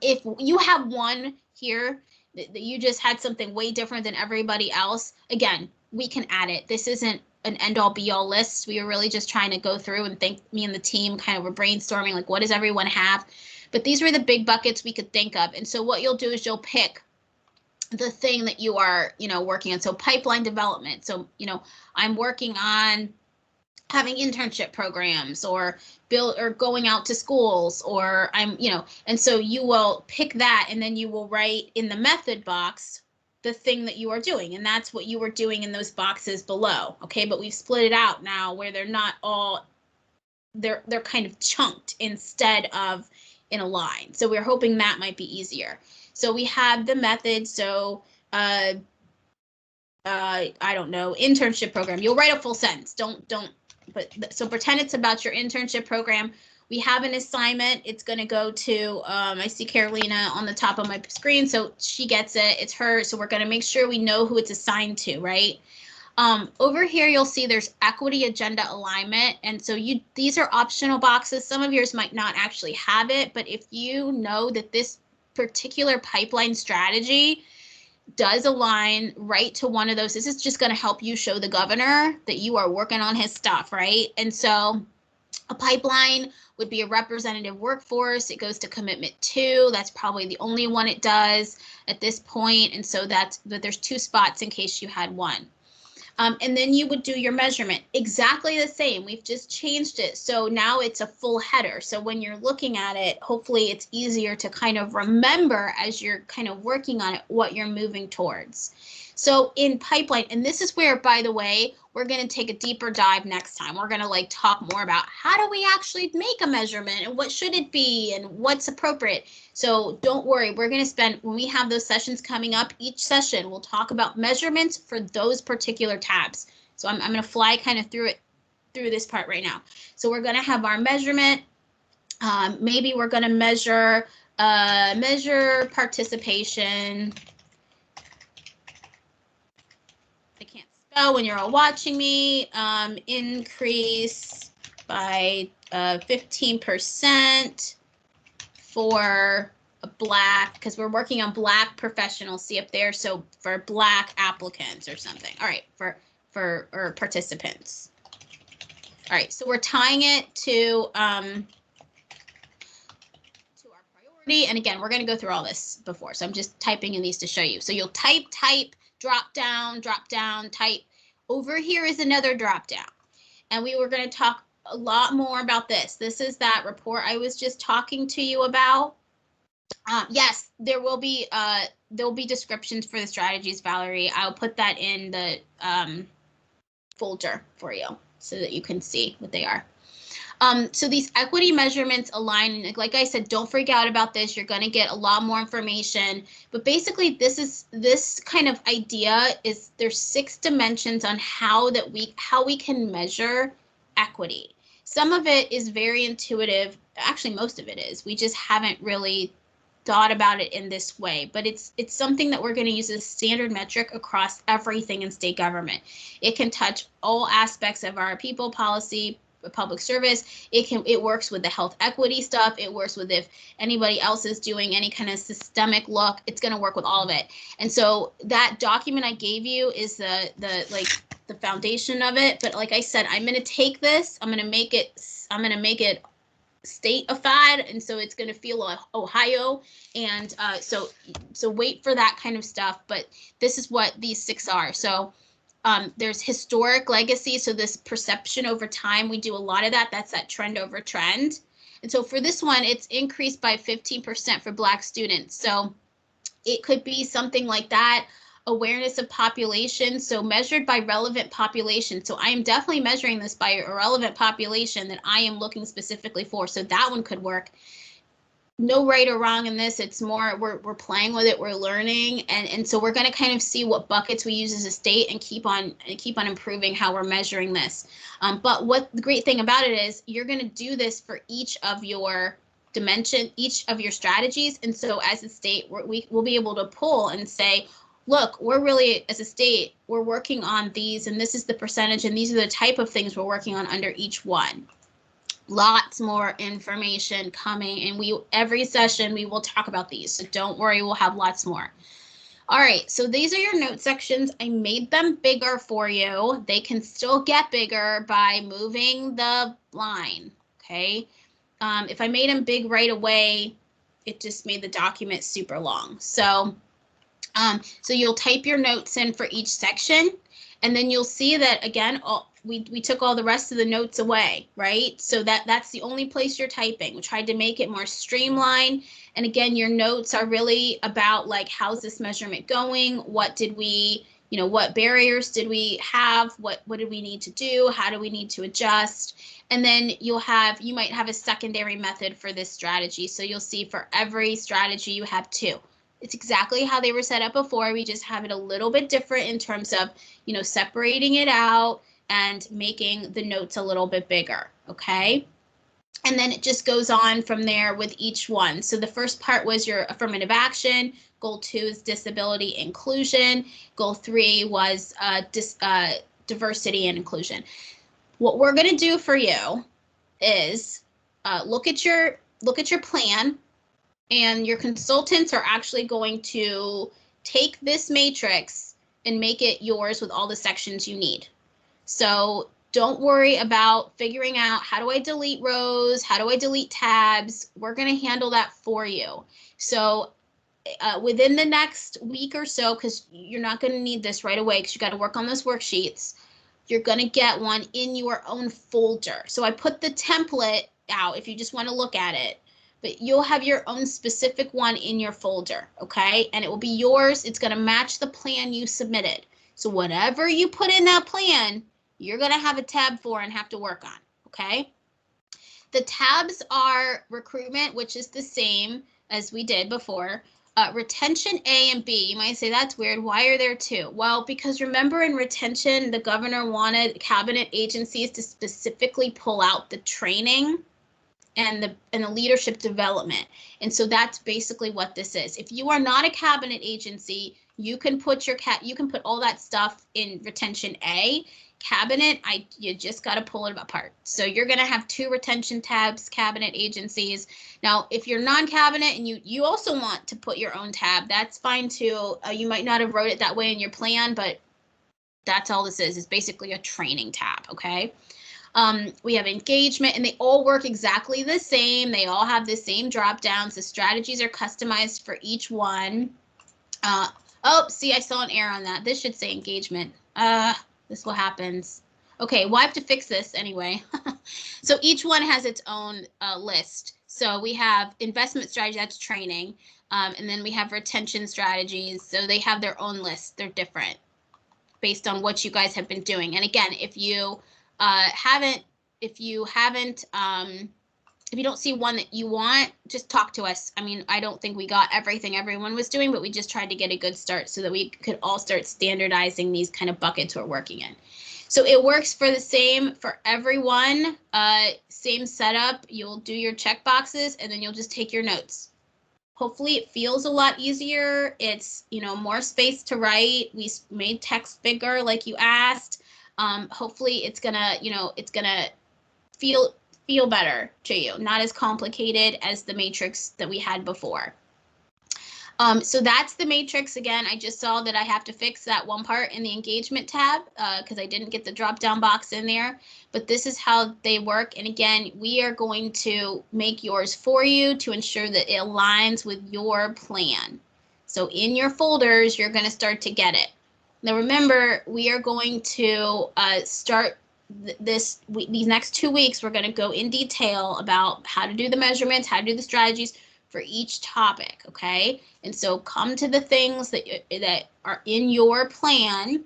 If you have one here that you just had something way different than everybody else, again, we can add it. This isn't an end-all be-all list. We were really just trying to go through and think, me and the team kind of were brainstorming, like, what does everyone have? But these were the big buckets we could think of. And so what you'll do is you'll pick the thing that you are, working on. So pipeline development. So, I'm working on having internship programs or going out to schools, or and so you will pick that and then you will write in the method box the thing that you are doing, and that's what you were doing in those boxes below. Okay, but we've split it out now where they're not all, they're kind of chunked instead of in a line. So we're hoping that might be easier. So we have the method. So I don't know, internship program. You'll write a full sentence. But so pretend it's about your internship program. We have an assignment. It's going to go to, I see Carolina on the top of my screen. So she gets it. It's her. So we're going to make sure we know who it's assigned to, right? Over here, you'll see there's equity agenda alignment. And so these are optional boxes. Some of yours might not actually have it, but if you know that this particular pipeline strategy does align right to one of those, this is just going to help you show the governor that you are working on his stuff, right? And so a pipeline would be a representative workforce. It goes to commitment 2. That's probably the only one it does at this point. And so but there's 2 spots in case you had one. And then you would do your measurement exactly the same. We've just changed it. So now it's a full header. So when you're looking at it, hopefully it's easier to kind of remember as you're kind of working on it, what you're moving towards. So in pipeline, and this is where, by the way, we're going to take a deeper dive next time. We're going to like talk more about how do we actually make a measurement and what should it be and what's appropriate. So don't worry, we're going to spend, when we have those sessions coming up, each session we'll talk about measurements for those particular tabs. So I'm going to fly kind of through this part right now. So we're going to have our measurement. Maybe we're going to measure participation. When you're all watching me, increase by 15% for a Black, because we're working on Black professionals, see up there, so for Black applicants or something. All right, or participants. All right, so we're tying it to our priority, and again, we're going to go through all this before, so I'm just typing in these to show you. So you'll type, drop down, type. Over here is another drop down. And we were going to talk a lot more about this. This is that report I was just talking to you about. Yes, there'll be descriptions for the strategies, Valerie. I'll put that in the folder for you so that you can see what they are. So these equity measurements align, like I said, don't freak out about this. You're going to get a lot more information. But basically, this kind of idea is there's 6 dimensions on how we can measure equity. Some of it is very intuitive. Actually, most of it is. We just haven't really thought about it in this way. But it's something that we're going to use as a standard metric across everything in state government. It can touch all aspects of our people policy, public service. It works with the health equity stuff. It works with if anybody else is doing any kind of systemic look, it's going to work with all of it. And so that document I gave you is the foundation of it. But like I said, I'm going to take this, I'm going to make it stateified, and so it's going to feel like Ohio. And so wait for that kind of stuff. But this is what these 6 are. So there's historic legacy. So this perception over time, we do a lot of that. That's that trend over trend. And so for this one, it's increased by 15% for Black students. So it could be something like that. Awareness of population. So measured by relevant population. So I am definitely measuring this by a relevant population that I am looking specifically for. So that one could work. No right or wrong in this. It's more we're playing with it, we're learning, and so we're going to kind of see what buckets we use as a state and keep on improving how we're measuring this. But what the great thing about it is you're going to do this for each of your dimension, each of your strategies, and so as a state we'll be able to pull and say, look, we're really, as a state, we're working on these, and this is the percentage, and these are the type of things we're working on under each one. Lots more information coming, and every session we will talk about these, so don't worry, we'll have lots more. All right, so these are your note sections. I made them bigger for you. They can still get bigger by moving the line, okay? If I made them big right away, it just made the document super long. So you'll type your notes in for each section, and then you'll see that, again, we took all the rest of the notes away, right? So that's the only place you're typing. We tried to make it more streamlined. And again, your notes are really about like, how's this measurement going? What did we you know, what barriers did we have? What did we need to do? How do we need to adjust? And then you might have a secondary method for this strategy. So you'll see for every strategy you have two. It's exactly how they were set up before. We just have it a little bit different in terms of, you know, separating it out and making the notes a little bit bigger, okay? And then it just goes on from there with each one. So the first part was your affirmative action. Goal 2 is disability inclusion. Goal 3 was diversity and inclusion. What we're going to do for you is look at your plan, and your consultants are actually going to take this matrix and make it yours with all the sections you need. So don't worry about figuring out, how do I delete rows? How do I delete tabs? We're going to handle that for you. So within the next week or so, because you're not going to need this right away because you got to work on those worksheets, you're going to get one in your own folder. So I put the template out if you just want to look at it, but you'll have your own specific one in your folder, okay? And it will be yours. It's going to match the plan you submitted. So whatever you put in that plan, you're going to have a tab for and have to work on, okay? The tabs are recruitment, which is the same as we did before. Retention A and B, you might say that's weird. Why are there two? Well, because remember in retention, the governor wanted cabinet agencies to specifically pull out the training and the leadership development. And so that's basically what this is. If you are not a cabinet agency, you can put all that stuff in retention A. Cabinet, you just got to pull it apart. So you're going to have two retention tabs, cabinet agencies. Now, if you're non-cabinet and you also want to put your own tab, that's fine too. You might not have wrote it that way in your plan, but that's all this is. It's basically a training tab, okay? We have engagement, and they all work exactly the same. They all have the same drop downs. The strategies are customized for each one. Oh, see, I saw an error on that. This should say engagement. This is what happens. Okay, well, I have to fix this anyway. So each one has its own list. So we have investment strategy, that's training. And then we have retention strategies. So they have their own list. They're different based on what you guys have been doing. And again, if you don't see one that you want, just talk to us. I mean, I don't think we got everything everyone was doing, but we just tried to get a good start so that we could all start standardizing these kind of buckets we're working in. So it works for the same for everyone. Same setup. You'll do your check boxes and then you'll just take your notes. Hopefully it feels a lot easier. It's, you know, more space to write. We made text bigger like you asked. Hopefully it's gonna, you know, it's gonna feel better to you, not as complicated as the matrix that we had before. So that's the matrix. Again, I just saw that I have to fix that one part in the engagement tab because I didn't get the drop down box in there, but this is how they work. And again, we are going to make yours for you to ensure that it aligns with your plan. So in your folders, you're going to start to get it. Now remember, we are going to start these next 2 weeks. We're going to go in detail about how to do the measurements, how to do the strategies for each topic, okay? And so come to the things that are in your plan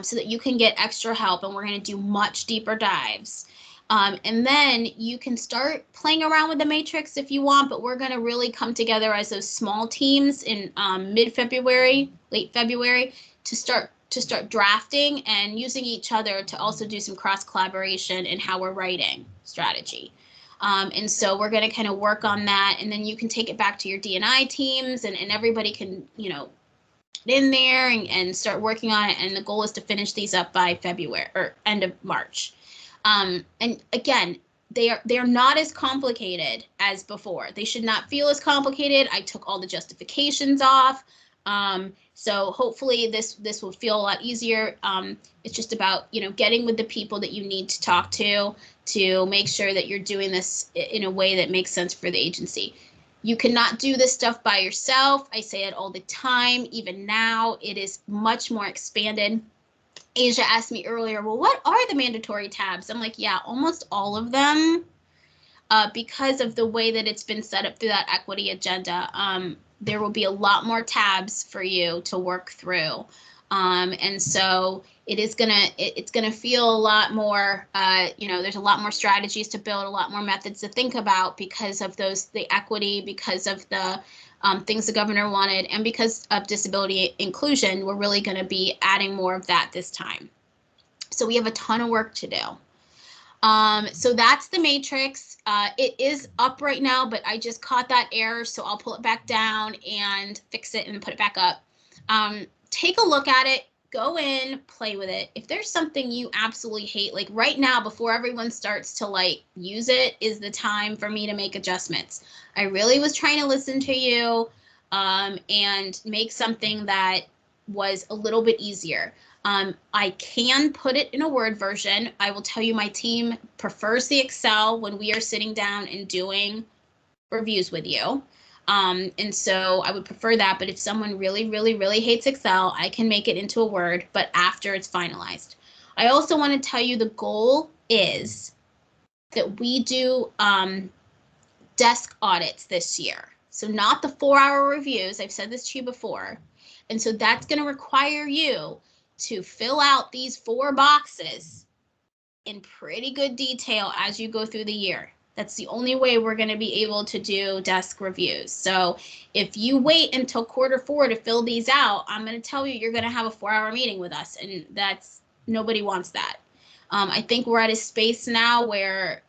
so that you can get extra help, and we're going to do much deeper dives. And then you can start playing around with the matrix if you want, but we're going to really come together as those small teams in mid-February, late February, to start drafting and using each other to also do some cross collaboration in how we're writing strategy. And so we're going to kind of work on that, and then you can take it back to your D&I teams, and everybody can, you know, get in there and start working on it. And the goal is to finish these up by February or end of March. And again, they are not as complicated as before. They should not feel as complicated. I took all the justifications off. So hopefully this will feel a lot easier. It's just about, you know, getting with the people that you need to talk to make sure that you're doing this in a way that makes sense for the agency. You cannot do this stuff by yourself. I say it all the time. Even now, it is much more expanded. Asia asked me earlier, well, what are the mandatory tabs? I'm like, yeah, almost all of them, because of the way that it's been set up through that equity agenda. There will be a lot more tabs for you to work through. And so it's gonna feel a lot more, there's a lot more strategies to build, a lot more methods to think about because of the equity, because of the things the governor wanted, and because of disability inclusion. We're really going to be adding more of that this time. So we have a ton of work to do. So that's the matrix. It is up right now, but I just caught that error, so I'll pull it back down and fix it and put it back up. Take a look at it, go in, play with it. If there's something you absolutely hate, like right now, before everyone starts to like use it, is the time for me to make adjustments. I really was trying to listen to you and make something that was a little bit easier. I can put it in a Word version. I will tell you my team prefers the Excel when we are sitting down and doing reviews with you. And so I would prefer that. But if someone really, really, really hates Excel, I can make it into a Word, but after it's finalized. I also want to tell you the goal is that we do desk audits this year. So not the 4-hour reviews. I've said this to you before. And so that's going to require you to fill out these 4 boxes in pretty good detail as you go through the year. That's the only way we're going to be able to do desk reviews. So if you wait until Q4 to fill these out, I'm going to tell you you're going to have a 4-hour meeting with us, and nobody wants that. I think we're at a space now where,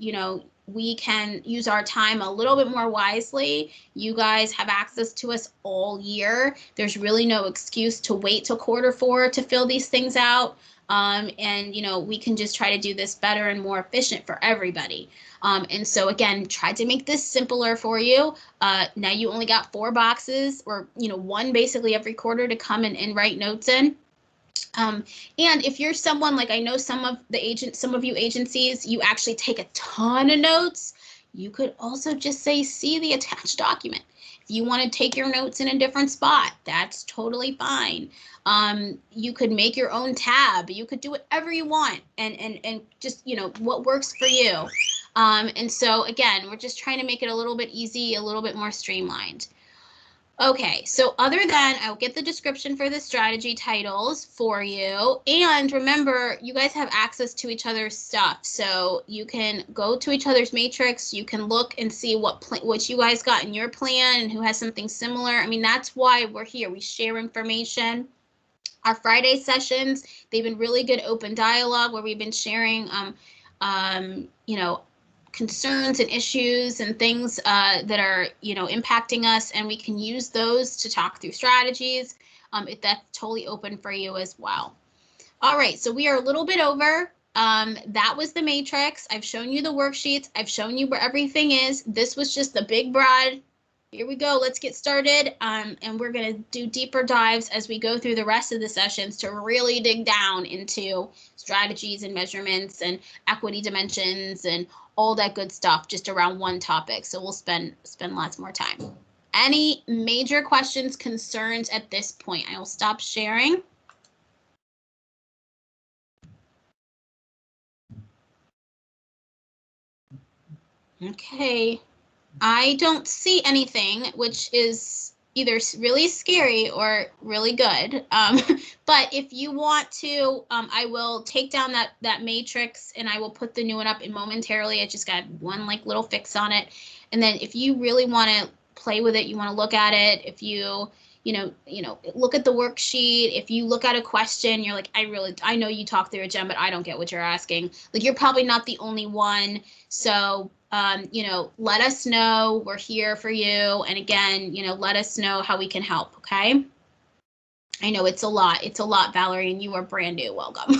we can use our time a little bit more wisely. You guys have access to us all year. There's really no excuse to wait till Q4 to fill these things out. And we can just try to do this better and more efficient for everybody. And so again, tried to make this simpler for you. Now you only got 4 boxes, or 1 basically every quarter to come and write notes in. And if you're someone like, I know some of you agencies, you actually take a ton of notes, you could also just say, see the attached document. If you want to take your notes in a different spot, that's totally fine. You could make your own tab. You could do whatever you want, and just, what works for you. And so again, we're just trying to make it a little bit easy, a little bit more streamlined. Okay, so other than, I'll get the description for the strategy titles for you. And remember, you guys have access to each other's stuff. So you can go to each other's matrix. You can look and see what you guys got in your plan and who has something similar. I mean, that's why we're here. We share information. Our Friday sessions, they've been really good open dialogue where we've been sharing, concerns and issues and things that are, impacting us, and we can use those to talk through strategies. If that's totally open for you as well. All right, so we are a little bit over. That was the matrix. I've shown you the worksheets. I've shown you where everything is. This was just the big broad. Here we go. Let's get started. And we're going to do deeper dives as we go through the rest of the sessions to really dig down into strategies and measurements and equity dimensions and all that good stuff just around one topic. So we'll spend lots more time. Any major questions, concerns at this point? I will stop sharing. Okay. I don't see anything, which is either really scary or really good. But if you want to, I will take down that matrix and I will put the new one up momentarily. I just got one little fix on it. And then if you really want to play with it, you want to look at it, if you look at the worksheet, if you look at a question, you're like, I know you talked through it, Jen, but I don't get what you're asking. You're probably not the only one. So let us know. We're here for you. And again, let us know how we can help. Okay. I know it's a lot. It's a lot, Valerie, and you are brand new. Welcome.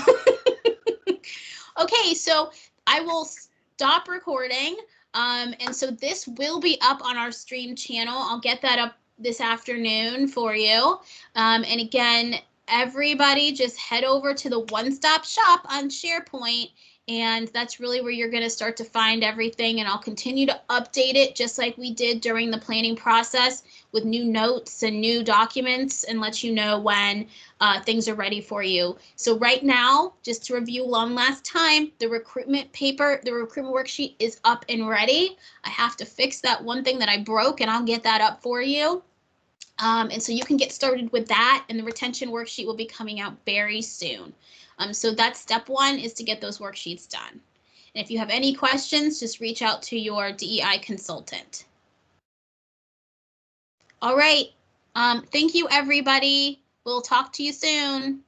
Okay. So I will stop recording. And so this will be up on our stream channel. I'll get that up this afternoon for you. And again, everybody just head over to the one-stop shop on SharePoint, and that's really where you're going to start to find everything. And I'll continue to update it just like we did during the planning process with new notes and new documents, and let you know when things are ready for you. So right now, just to review one last time, the recruitment worksheet is up and ready. I have to fix that one thing that I broke, and I'll get that up for you. And so you can get started with that, and the retention worksheet will be coming out very soon. So that's step one, is to get those worksheets done. And if you have any questions, just reach out to your DEI consultant. All right. Thank you, everybody. We'll talk to you soon.